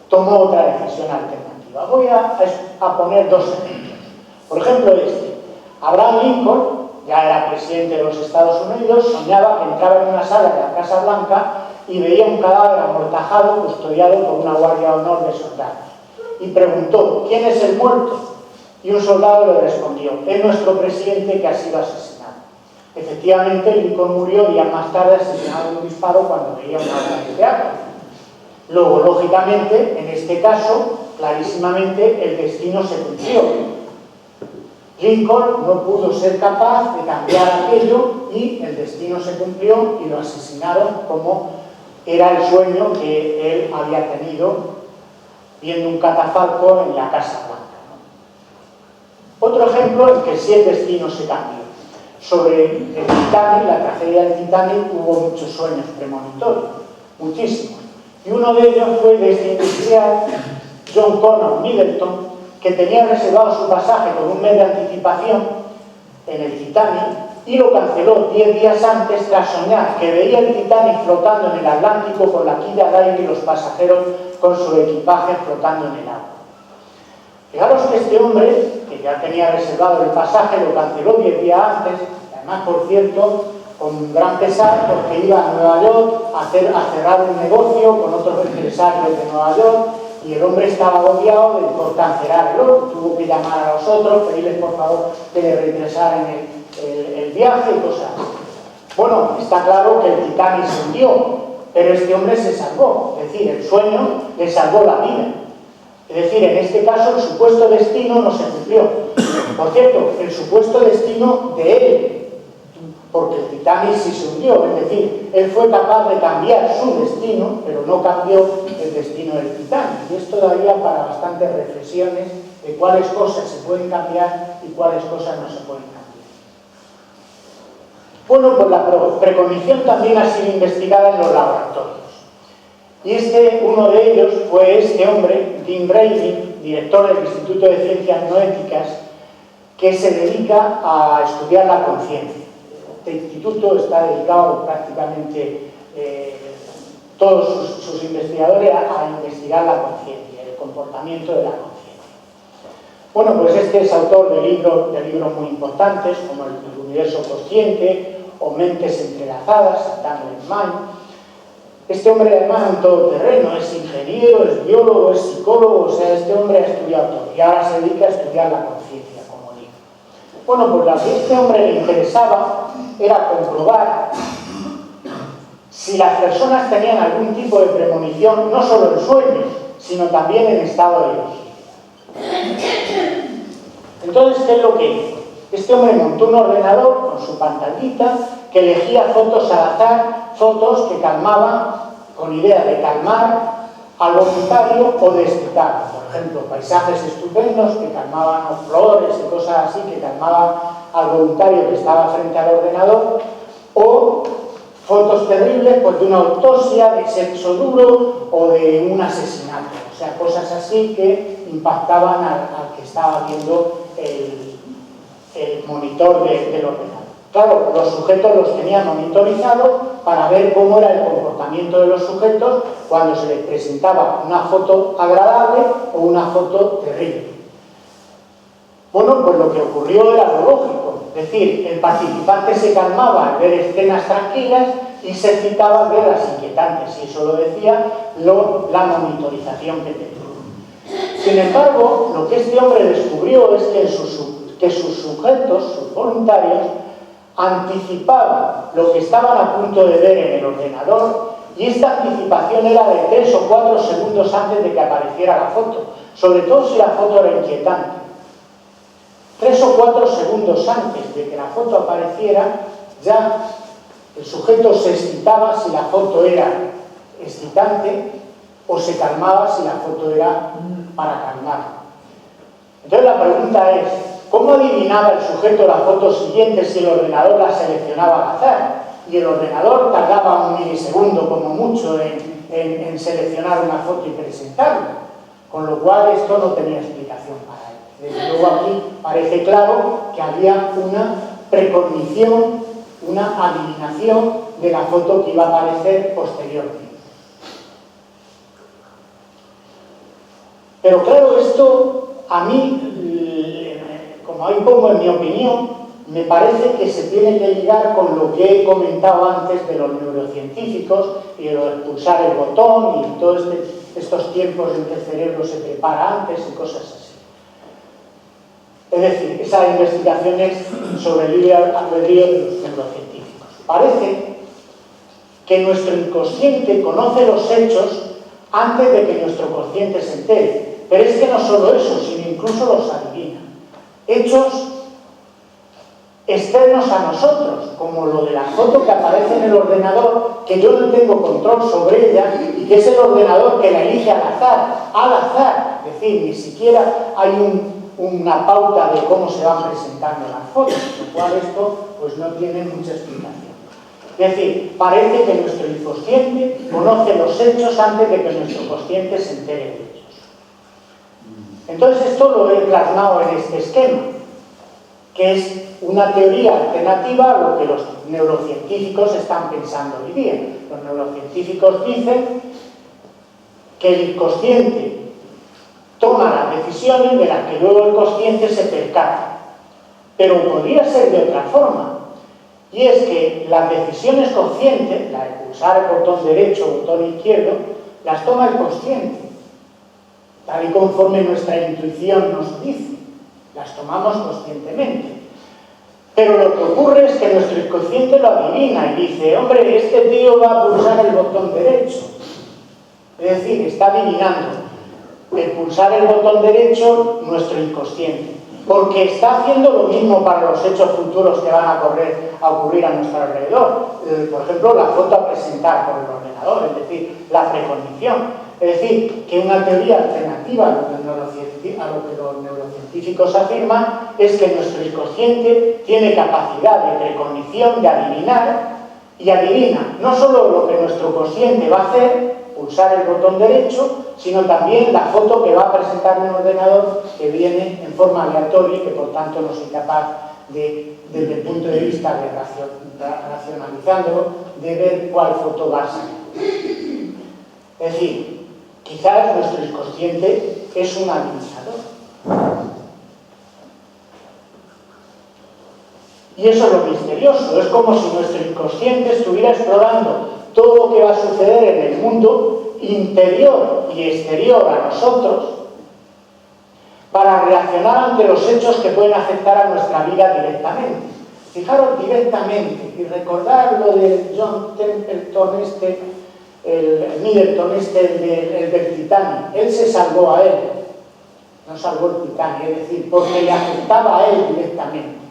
tomó otra decisión alternativa. Voy a poner dos ejemplos. Por ejemplo, Abraham Lincoln, ya era presidente de los Estados Unidos, soñaba que entraba en una sala de la Casa Blanca y veía un cadáver amortajado custodiado por una guardia de honor de soldados. Y preguntó, ¿quién es el muerto? Y un soldado le respondió, es nuestro presidente que ha sido asesinado. Efectivamente, Lincoln murió días más tarde asesinado de un disparo cuando veía una obra de teatro. Luego, lógicamente, en este caso, clarísimamente, el destino se cumplió. Lincoln no pudo ser capaz de cambiar aquello y el destino se cumplió y lo asesinaron como era el sueño que él había tenido viendo un catafalco en la Casa Blanca, ¿no? Otro ejemplo en que sí el destino se cambió. Sobre el Titanic, la tragedia del Titanic, hubo muchos sueños premonitorios, muchísimos. Y uno de ellos fue de este industrial, John Connor Middleton, que tenía reservado su pasaje con un mes de anticipación en el Titanic y lo canceló 10 días antes tras soñar que veía el Titanic flotando en el Atlántico con la quilla de aire y los pasajeros con su equipaje flotando en el agua. Fijaros que este hombre, que ya tenía reservado el pasaje, lo canceló 10 días antes, además, por cierto, con gran pesar, porque iba a Nueva York a cerrar un negocio con otros empresarios de Nueva York. Y el hombre estaba agobiado por cancelar el otro, tuvo que llamar a los otros, pedirles por favor que le retrasaran el viaje y cosas así. Bueno, está claro que el Titanic se hundió, pero este hombre se salvó, es decir, el sueño le salvó la vida. Es decir, en este caso el supuesto destino no se cumplió. Por cierto, el supuesto destino de él, porque el Titanic sí se hundió, es decir, él fue capaz de cambiar su destino, pero no cambió el destino del Titanic. Y esto daría para bastantes reflexiones de cuáles cosas se pueden cambiar y cuáles cosas no se pueden cambiar. Bueno, pues la precognición también ha sido investigada en los laboratorios. Y uno de ellos fue este hombre, Tim Brady, director del Instituto de Ciencias No Éticas, que se dedica a estudiar la conciencia. Este instituto está dedicado prácticamente todos sus investigadores a investigar la conciencia, el comportamiento de la conciencia. Bueno, pues este es autor de libros muy importantes como El universo consciente o Mentes entrelazadas, Entangled Mind. Este hombre además es un todoterreno, es ingeniero, es biólogo, es psicólogo, o sea, este hombre ha estudiado todo y ahora se dedica a estudiar la conciencia, como digo. Bueno, pues lo que a este hombre le interesaba era comprobar si las personas tenían algún tipo de premonición, no solo en sueños, sino también en estado de vigilia. Entonces, ¿qué es lo que hizo? Este hombre montó un ordenador con su pantallita que elegía fotos al azar, fotos que calmaban, con idea de calmar al voluntario o de excitar. Por ejemplo, paisajes estupendos que calmaban, o flores y cosas así que calmaban al voluntario que estaba frente al ordenador, o fotos terribles pues, de una autopsia, de sexo duro o de un asesinato. O sea, cosas así que impactaban al que estaba viendo el monitor del ordenador. Claro, los sujetos los tenían monitorizados para ver cómo era el comportamiento de los sujetos cuando se les presentaba una foto agradable o una foto terrible. Bueno, pues lo que ocurrió era lo lógico. Es decir, el participante se calmaba al ver escenas tranquilas y se excitaba al ver las inquietantes. Y eso lo decía la monitorización que tenía. Sin embargo, lo que este hombre descubrió es que sus sujetos, sus voluntarios, anticipaban lo que estaban a punto de ver en el ordenador, y esta anticipación era de 3 o 4 segundos antes de que apareciera la foto, sobre todo si la foto era inquietante. 3 o 4 segundos antes de que la foto apareciera, ya el sujeto se excitaba si la foto era excitante o se calmaba si la foto era para calmar. Entonces la pregunta es, ¿cómo adivinaba el sujeto la foto siguiente si el ordenador la seleccionaba al azar? Y el ordenador tardaba un milisegundo como mucho en seleccionar una foto y presentarla. Con lo cual esto no tenía explicación para él. Desde luego aquí parece claro que había una precognición, una adivinación de la foto que iba a aparecer posteriormente. Pero claro, esto a mí, como ahí pongo en mi opinión, me parece que se tiene que ligar con lo que he comentado antes de los neurocientíficos y de lo de pulsar el botón y todos estos tiempos en que el cerebro se prepara antes y cosas así. Es decir, esas investigaciones sobre el libre albedrío de los neurocientíficos. Parece que nuestro inconsciente conoce los hechos antes de que nuestro consciente se entere. Pero es que no solo eso, sino incluso los adivina. Hechos externos a nosotros, como lo de la foto que aparece en el ordenador, que yo no tengo control sobre ella y que es el ordenador que la elige al azar, es decir, ni siquiera hay una pauta de cómo se van presentando las fotos, lo cual esto pues no tiene mucha explicación. Es decir, parece que nuestro inconsciente conoce los hechos antes de que nuestro consciente se entere de ellos. Entonces esto lo he plasmado en este esquema, que es una teoría alternativa a lo que los neurocientíficos están pensando hoy día. Los neurocientíficos dicen que el inconsciente toma las decisiones de las que luego el consciente se percata. Pero podría ser de otra forma, y es que las decisiones conscientes, la de pulsar el botón derecho o botón izquierdo, las toma el consciente, tal y conforme nuestra intuición nos dice. Las tomamos conscientemente. Pero lo que ocurre es que nuestro inconsciente lo adivina y dice, hombre, este tío va a pulsar el botón derecho. Es decir, está adivinando el pulsar el botón derecho nuestro inconsciente, porque está haciendo lo mismo para los hechos futuros que van a ocurrir a nuestro alrededor. Por ejemplo, la foto a presentar por el ordenador, es decir, la precognición. Es decir, que una teoría alternativa a lo que los neurocientíficos afirman es que nuestro inconsciente tiene capacidad de precognición, de adivinar, y adivina no solo lo que nuestro consciente va a hacer, pulsar el botón derecho, sino también la foto que va a presentar un ordenador que viene en forma aleatoria y que por tanto no soy capaz de, desde el punto de vista de racionalizándolo, de ver cuál foto va a salir. Es decir, quizás nuestro inconsciente es un adivinador. Y eso es lo misterioso. Es como si nuestro inconsciente estuviera explorando todo lo que va a suceder en el mundo interior y exterior a nosotros para reaccionar ante los hechos que pueden afectar a nuestra vida directamente. Fijaros directamente y recordar lo de John Templeton, el Middleton, el del Titanic. Él se salvó a él, no salvó el Titanic, es decir, porque le afectaba a él directamente.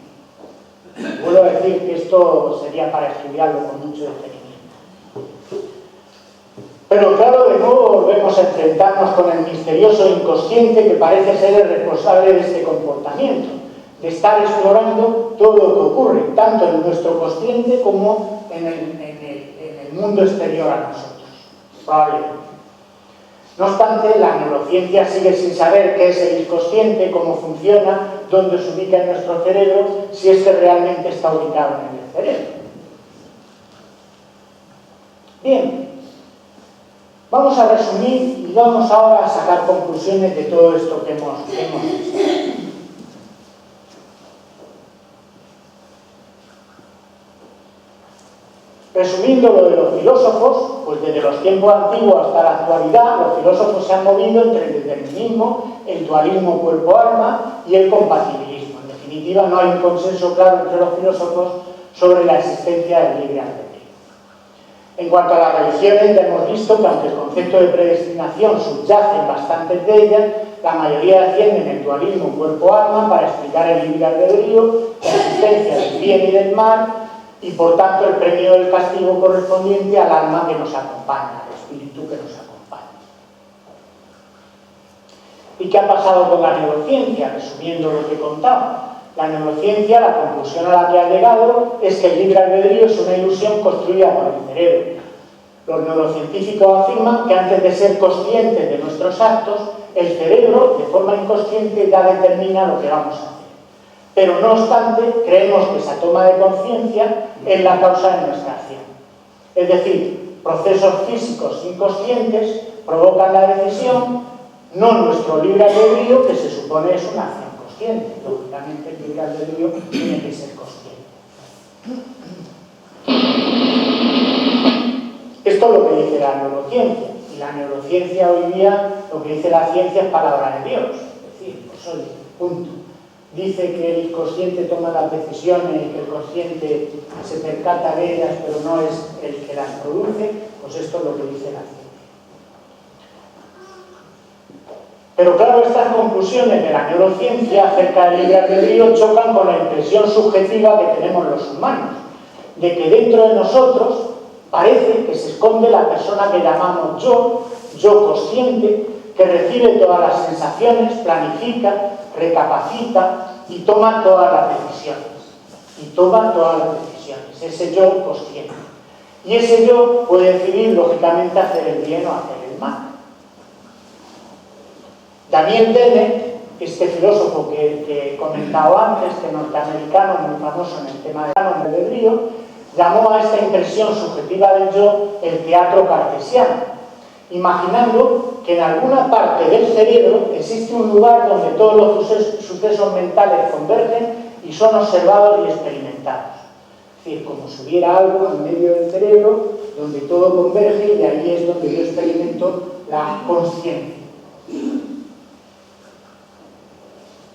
Vuelvo a decir que esto sería para estudiarlo con mucho detenimiento. Pero claro, de nuevo volvemos a enfrentarnos con el misterioso inconsciente que parece ser el responsable de este comportamiento, de estar explorando todo lo que ocurre, tanto en nuestro consciente como en el mundo exterior a nosotros, probablemente. No obstante, la neurociencia sigue sin saber qué es el inconsciente, cómo funciona, dónde se ubica en nuestro cerebro, si es que realmente está ubicado en el cerebro. Bien, vamos a resumir y vamos ahora a sacar conclusiones de todo esto que hemos visto. Resumiendo lo de los filósofos, pues desde los tiempos antiguos hasta la actualidad, los filósofos se han movido entre el determinismo, el dualismo cuerpo-alma y el compatibilismo. En definitiva, no hay un consenso claro entre los filósofos sobre la existencia del libre albedrío. En cuanto a las religiones, ya hemos visto que aunque el concepto de predestinación subyace en bastantes de ellas, la mayoría defienden el dualismo cuerpo-alma para explicar el libre albedrío, la existencia del bien y del mal, y por tanto el premio del castigo correspondiente al alma que nos acompaña, al espíritu que nos acompaña. ¿Y qué ha pasado con la neurociencia? Resumiendo lo que he contado. La neurociencia, la conclusión a la que ha llegado es que el libre albedrío es una ilusión construida por el cerebro. Los neurocientíficos afirman que antes de ser conscientes de nuestros actos, el cerebro, de forma inconsciente, ya determina lo que vamos a hacer. Pero no obstante, creemos que esa toma de conciencia es la causa de nuestra acción. Es decir, procesos físicos inconscientes provocan la decisión, no nuestro libre albedrío, que se supone es una acción consciente. Lógicamente, el libre albedrío tiene que ser consciente. Esto es lo que dice la neurociencia. Y la neurociencia hoy día, lo que dice la ciencia es palabra de Dios. Es decir, pues oye, punto. Dice que el consciente toma las decisiones y que el consciente se percata de ellas, pero no es el que las produce, pues esto es lo que dice la ciencia. Pero claro, estas conclusiones de la neurociencia acerca del libre albedrío chocan con la impresión subjetiva que tenemos los humanos, de que dentro de nosotros parece que se esconde la persona que llamamos yo consciente, que recibe todas las sensaciones, planifica, recapacita y toma todas las decisiones. Ese yo consciente. Y ese yo puede decidir, lógicamente, hacer el bien o hacer el mal. Daniel Dennett, este filósofo que he comentado antes, este norteamericano muy famoso en el tema del albedrío, llamó a esta impresión subjetiva del yo el teatro cartesiano, imaginando que en alguna parte del cerebro existe un lugar donde todos los sucesos mentales convergen y son observados y experimentados. Es decir, como si hubiera algo en medio del cerebro donde todo converge y ahí es donde yo experimento la consciencia.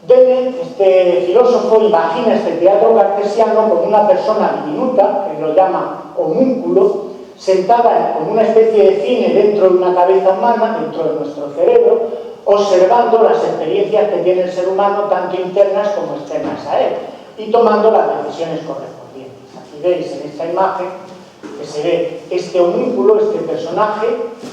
Dennett, este filósofo, imagina este teatro cartesiano como una persona diminuta, que lo llama homúnculo, sentada como una especie de cine dentro de una cabeza humana, dentro de nuestro cerebro, observando las experiencias que tiene el ser humano, tanto internas como externas a él, y tomando las decisiones correspondientes. Aquí veis en esta imagen que se ve este homúnculo, este personaje,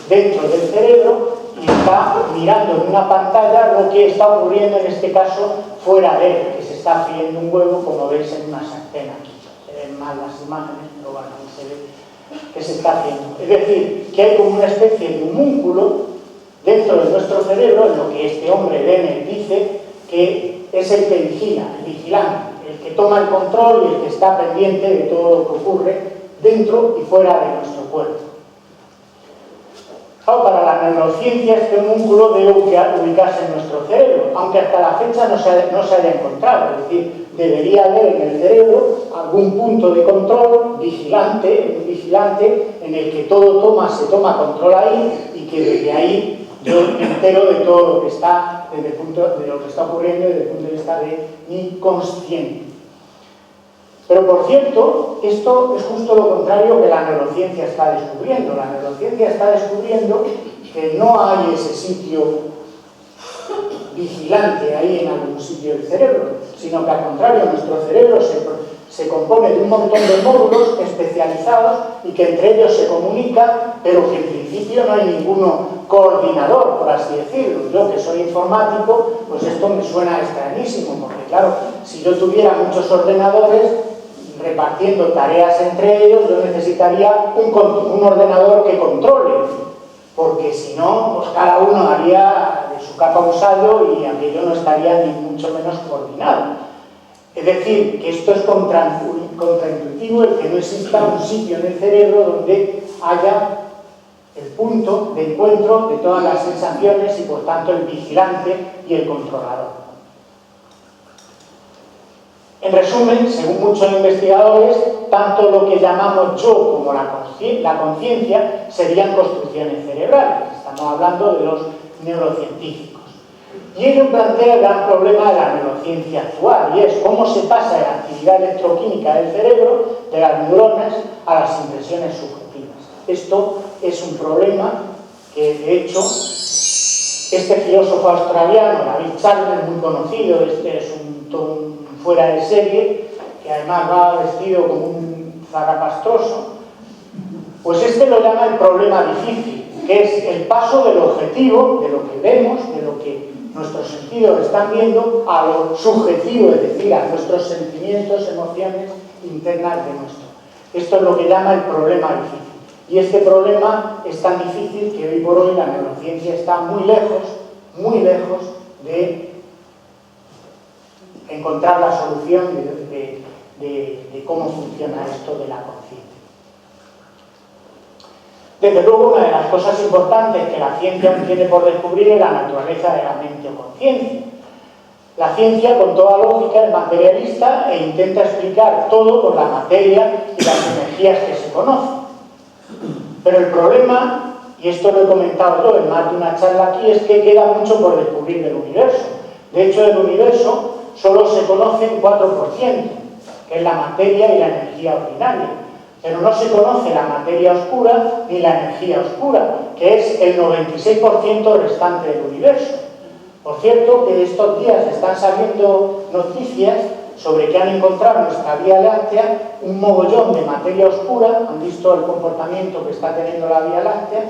dentro del cerebro, y está mirando en una pantalla lo que está ocurriendo, en este caso, fuera de él, que se está friendo un huevo, como veis en una sartén aquí. Se ven mal las imágenes, pero bueno, se ve que se está haciendo. Es decir, que hay como una especie de homúnculo dentro de nuestro cerebro, en lo que este hombre Dennett dice que es el que vigila, el vigilante, el que toma el control y el que está pendiente de todo lo que ocurre dentro y fuera de nuestro cuerpo. Para la neurociencia este homúnculo debe ubicarse en nuestro cerebro, aunque hasta la fecha no se haya encontrado. Es decir, debería haber en el cerebro algún punto de control vigilante en el que todo se toma control ahí y que desde ahí yo me entero de todo lo que está ocurriendo desde el punto de vista de mi consciente. Pero por cierto, esto es justo lo contrario que la neurociencia está descubriendo. La neurociencia está descubriendo que no hay ese sitio vigilante ahí en algún sitio del cerebro, sino que al contrario, nuestro cerebro se compone de un montón de módulos especializados y que entre ellos se comunican, pero que en principio no hay ninguno coordinador, por así decirlo. Yo que soy informático, pues esto me suena extrañísimo, porque claro, si yo tuviera muchos ordenadores repartiendo tareas entre ellos, yo necesitaría un ordenador que controle, porque si no, pues cada uno haría de su capa un sallo y aquello no estaría ni mucho menos coordinado. Es decir, que esto es contraintuitivo, el que no exista un sitio en el cerebro donde haya el punto de encuentro de todas las sensaciones y por tanto el vigilante y el controlador. En resumen, según muchos investigadores, tanto lo que llamamos yo como la conciencia serían construcciones cerebrales. Estamos hablando de los neurocientíficos. Y ello plantea el gran problema de la neurociencia actual, y es cómo se pasa de la actividad electroquímica del cerebro, de las neuronas, a las impresiones subjetivas. Esto es un problema que, de hecho, este filósofo australiano, David Chalmers, muy conocido, este es un fuera de serie, que además va vestido como un zarrapastroso, pues este lo llama el problema difícil, que es el paso del objetivo, de lo que vemos, de lo que nuestros sentidos están viendo, a lo subjetivo, es decir, a nuestros sentimientos, emociones internas de nuestro. Esto es lo que llama el problema difícil. Y este problema es tan difícil que hoy por hoy la neurociencia está muy lejos de encontrar la solución de cómo funciona esto de la conciencia. Desde luego, una de las cosas importantes que la ciencia aún tiene por descubrir es la naturaleza de la mente o conciencia. La ciencia, con toda lógica, es materialista e intenta explicar todo con la materia y las energías que se conocen. Pero el problema, y esto lo he comentado yo en más de una charla aquí, es que queda mucho por descubrir del universo. De hecho, del universo solo se conoce un 4%, que es la materia y la energía ordinaria. Pero no se conoce la materia oscura ni la energía oscura, que es el 96% restante del universo. Por cierto, que estos días están saliendo noticias sobre que han encontrado en nuestra Vía Láctea un mogollón de materia oscura, han visto el comportamiento que está teniendo la Vía Láctea,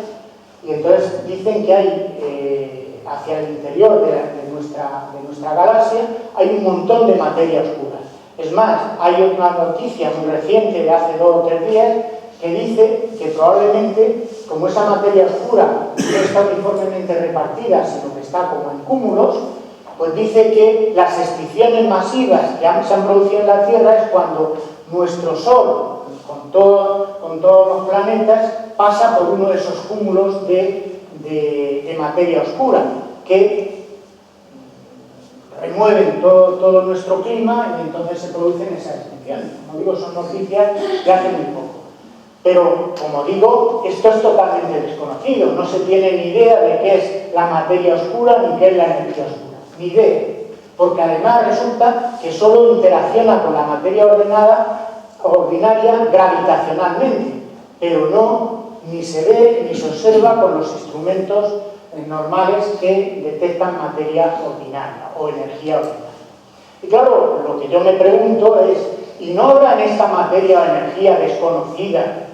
y entonces dicen que hay, hacia el interior de nuestra galaxia, hay un montón de materia oscura. Es más, hay una noticia muy reciente de hace 2 o 3 días que dice que probablemente, como esa materia oscura no está uniformemente repartida, sino que está como en cúmulos, pues dice que las extinciones masivas que se han producido en la Tierra es cuando nuestro Sol, con todos los planetas, pasa por uno de esos cúmulos de materia oscura, que remueven todo nuestro clima y entonces se producen esas extinciones. Como digo, son noticias de hace muy poco. Pero, como digo, esto es totalmente desconocido. No se tiene ni idea de qué es la materia oscura ni qué es la energía oscura. Ni idea. Porque además resulta que solo interacciona con la materia ordinaria gravitacionalmente. Pero no, ni se ve ni se observa con los instrumentos normales que detectan materia ordinaria o energía ordinaria. Y claro, lo que yo me pregunto es, ¿y no habrá en esta materia o energía desconocida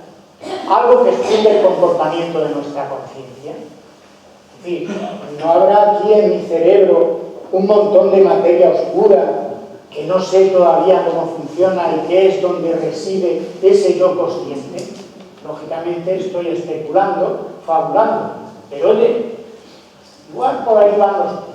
algo que explique el comportamiento de nuestra conciencia? Es decir, ¿no habrá aquí en mi cerebro un montón de materia oscura que no sé todavía cómo funciona y que es donde reside ese yo consciente? Lógicamente estoy especulando, fabulando, pero oye, igual por ahí van los tiros.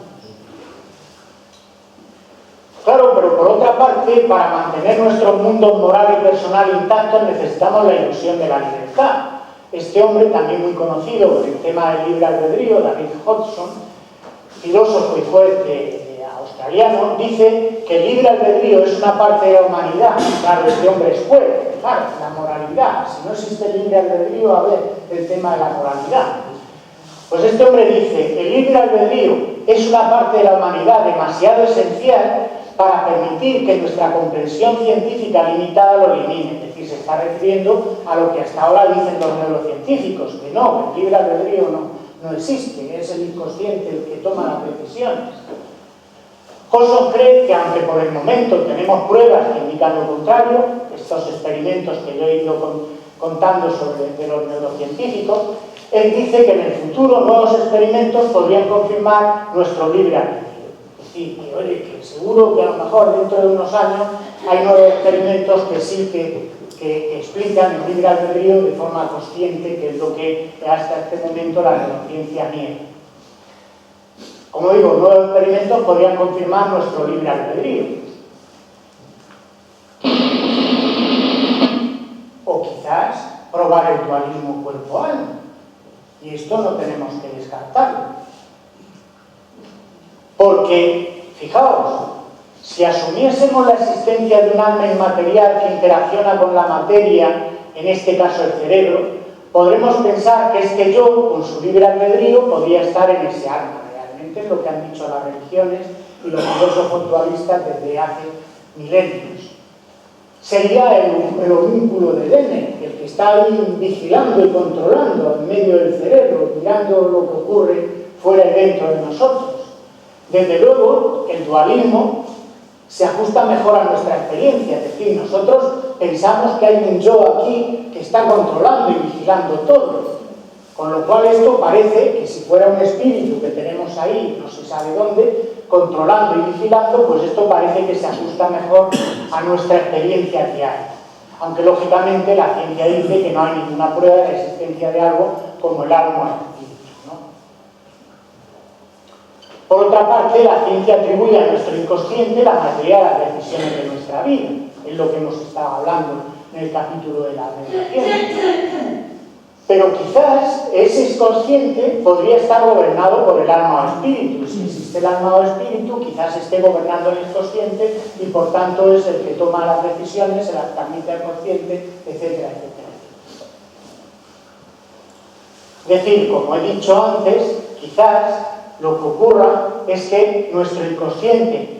Claro, pero por otra parte, para mantener nuestro mundo moral y personal intacto necesitamos la ilusión de la libertad. Este hombre, también muy conocido en el tema del libre albedrío, David Hodgson, filósofo y juez australiano, dice que el libre albedrío es una parte de la humanidad. Claro, este hombre es juez, claro, la moralidad. Si no existe el libre albedrío, a ver, el tema de la moralidad. Pues este hombre dice, el libre albedrío es una parte de la humanidad demasiado esencial para permitir que nuestra comprensión científica limitada lo elimine. Es decir, se está refiriendo a lo que hasta ahora dicen los neurocientíficos, que no, el libre albedrío no existe, es el inconsciente el que toma las decisiones. Hodgson cree que, aunque por el momento tenemos pruebas que indican lo contrario, estos experimentos que yo he ido contando de los neurocientíficos, él dice que en el futuro nuevos experimentos podrían confirmar nuestro libre albedrío. Es decir, que oye, que seguro que a lo mejor dentro de unos años hay nuevos experimentos que sí que explican el libre albedrío de forma consciente, que es lo que hasta este momento la neurociencia niega. Como digo, nuevos experimentos podrían confirmar nuestro libre albedrío. O quizás probar el dualismo cuerpo-alma. Y esto no tenemos que descartarlo. Porque, fijaos, Si asumiésemos la existencia de un alma inmaterial que interacciona con la materia, en este caso el cerebro, podremos pensar que este yo, con su libre albedrío, podría estar en ese alma. Realmente es lo que han dicho las religiones y los filósofos dualistas desde hace milenios. Sería el homúnculo de Dene, el que está ahí vigilando y controlando en medio del cerebro, mirando lo que ocurre fuera y dentro de nosotros. Desde luego, el dualismo se ajusta mejor a nuestra experiencia, es decir, nosotros pensamos que hay un yo aquí que está controlando y vigilando todo, con lo cual esto parece que si fuera un espíritu que tenemos ahí, no se sabe dónde, controlando y vigilando, pues esto parece que se ajusta mejor a nuestra experiencia diaria. Aunque lógicamente la ciencia dice que no hay ninguna prueba de la existencia de algo como el alma o el espíritu, ¿no? Por otra parte, la ciencia atribuye a nuestro inconsciente la mayoría de las decisiones de nuestra vida. Es lo que hemos estado hablando en el capítulo de la meditación. Pero quizás ese inconsciente podría estar gobernado por el alma o espíritu. Si existe el alma o espíritu, quizás esté gobernando el inconsciente y por tanto es el que toma las decisiones, se las transmite al consciente, etcétera, etcétera. Es decir, como he dicho antes, quizás lo que ocurra es que nuestro inconsciente,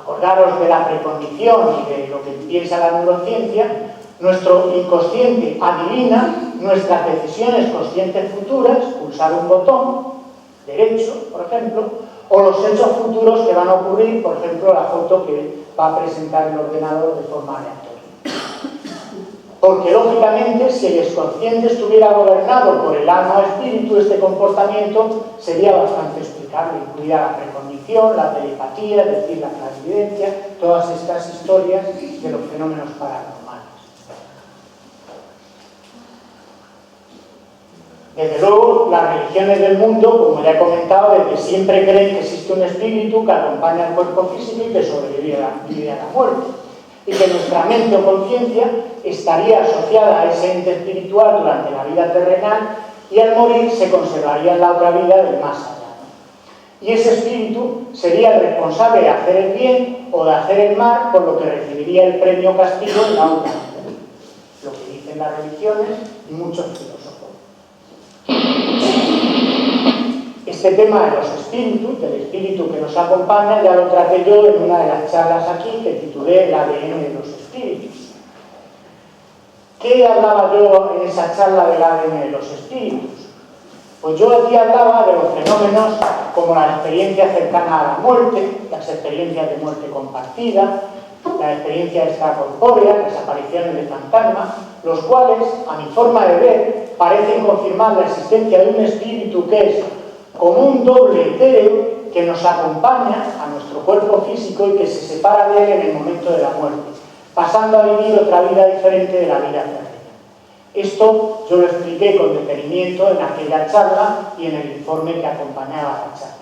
acordaros de la precognición y de lo que piensa la neurociencia, nuestro inconsciente adivina nuestras decisiones conscientes futuras, pulsar un botón derecho, por ejemplo, o los hechos futuros que van a ocurrir, por ejemplo, la foto que va a presentar el ordenador de forma aleatoria. Porque, lógicamente, si el inconsciente estuviera gobernado por el alma o espíritu, este comportamiento sería bastante explicable, incluida la precognición, la telepatía, es decir, la clarividencia, todas estas historias de los fenómenos paranormales. Desde luego, las religiones del mundo, como ya he comentado, desde siempre creen que existe un espíritu que acompaña al cuerpo físico y que sobrevive a la muerte. Y que nuestra mente o conciencia estaría asociada a ese ente espiritual durante la vida terrenal y al morir se conservaría en la otra vida del más allá. Y ese espíritu sería el responsable de hacer el bien o de hacer el mal, por lo que recibiría el premio castigo en la otra vida. Lo que dicen las religiones y muchos filósofos. Este tema de los espíritus, del espíritu que nos acompaña, ya lo traté yo en una de las charlas aquí que titulé El ADN de los espíritus. ¿Qué hablaba yo en esa charla del ADN de los espíritus? Pues yo aquí hablaba de los fenómenos como la experiencia cercana a la muerte, las experiencias de muerte compartida, la experiencia extracorpórea, las apariciones de fantasmas, los cuales, a mi forma de ver, parecen confirmar la existencia de un espíritu que es como un doble etéreo que nos acompaña a nuestro cuerpo físico y que se separa de él en el momento de la muerte, pasando a vivir otra vida diferente de la vida terrena. Esto yo lo expliqué con detenimiento en aquella charla y en el informe que acompañaba a la charla.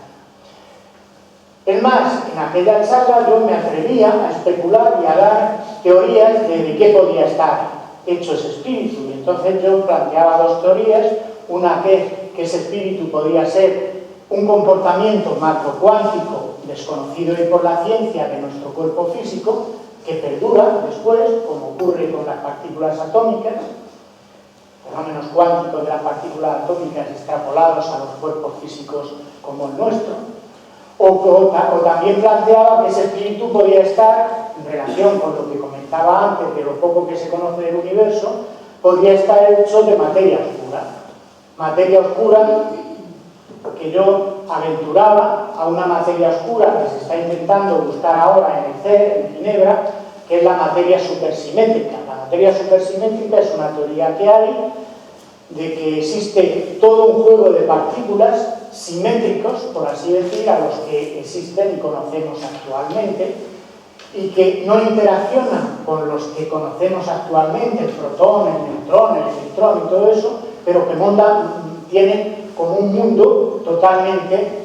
Es más, en aquella charla yo me atrevía a especular y a dar teorías de qué podía estar hecho ese espíritu. Y entonces yo planteaba dos teorías, una que ese espíritu podía ser un comportamiento macrocuántico desconocido hoy por la ciencia de nuestro cuerpo físico, que perdura después, como ocurre con las partículas atómicas, fenómenos cuánticos de las partículas atómicas extrapolados a los cuerpos físicos como el nuestro. O también planteaba que ese espíritu podía estar, en relación con lo que comentaba antes, de lo poco que se conoce del universo, podría estar hecho de materia oscura. Materia oscura que yo aventuraba a una materia oscura que se está intentando buscar ahora en el CER, en Ginebra, que es la materia supersimétrica. La materia supersimétrica es una teoría que hay de que existe todo un juego de partículas simétricos, por así decir, a los que existen y conocemos actualmente, y que no interaccionan con los que conocemos actualmente, el protón, el neutrón, el electrón y todo eso, pero que tienen como un mundo totalmente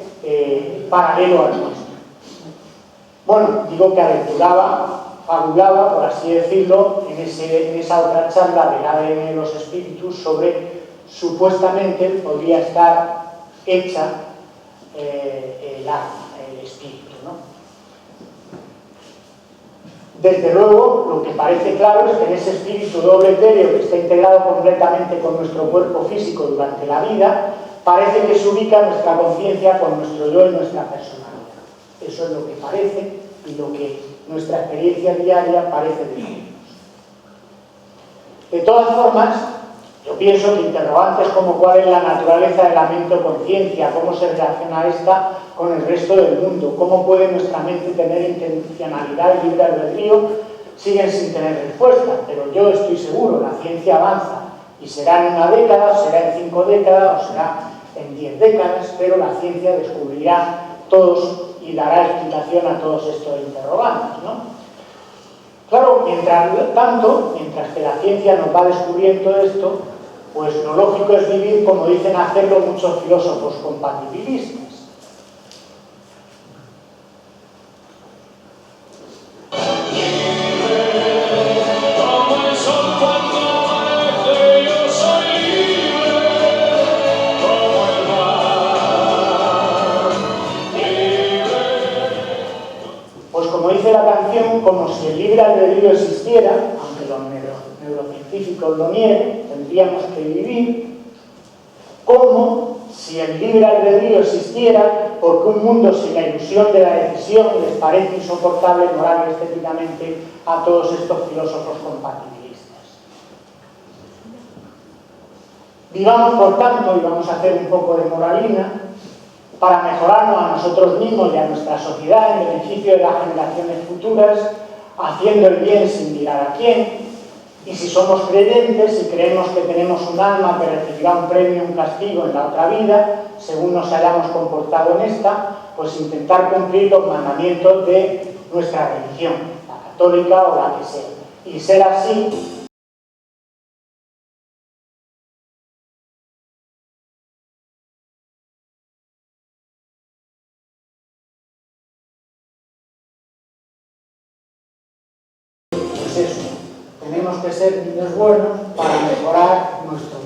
paralelo al nuestro. Bueno, digo que aventuraba, fabulaba, por así decirlo, en esa otra charla del ADN de los espíritus sobre supuestamente podría estar hecha el alma, el espíritu, ¿no? Desde luego, lo que parece claro es que en ese espíritu doble etéreo que está integrado completamente con nuestro cuerpo físico durante la vida, parece que se ubica nuestra conciencia con nuestro yo y nuestra personalidad. Eso es lo que parece y lo que nuestra experiencia diaria parece decirnos. De todas formas, yo pienso que interrogantes como cuál es la naturaleza de la mente o conciencia, cómo se relaciona esta con el resto del mundo, cómo puede nuestra mente tener intencionalidad y libre albedrío, siguen sin tener respuesta, pero yo estoy seguro, la ciencia avanza y será en una década, o será en 5 décadas, o será en 10 décadas, pero la ciencia descubrirá todos y dará explicación a todos estos interrogantes, ¿no? Claro, mientras tanto, mientras que la ciencia nos va descubriendo esto, pues lo lógico es vivir como dicen hacerlo muchos filósofos compatibilistas. Pues como dice la canción, como si el libre albedrío existiera, aunque los neurocientíficos lo nieguen, tendríamos que vivir como si el libre albedrío existiera, porque un mundo sin la ilusión de la decisión les parece insoportable moral y estéticamente a todos estos filósofos compatibilistas. Vivamos, por tanto, y vamos a hacer un poco de moralina, para mejorarnos a nosotros mismos y a nuestra sociedad en beneficio de las generaciones futuras, haciendo el bien sin mirar a quién, y si somos creyentes y creemos que tenemos un alma que recibirá un premio, un castigo en la otra vida, según nos hayamos comportado en esta, pues intentar cumplir los mandamientos de nuestra religión, la católica o la que sea, y ser así pues eso, tenemos que ser niños buenos para mejorar nuestro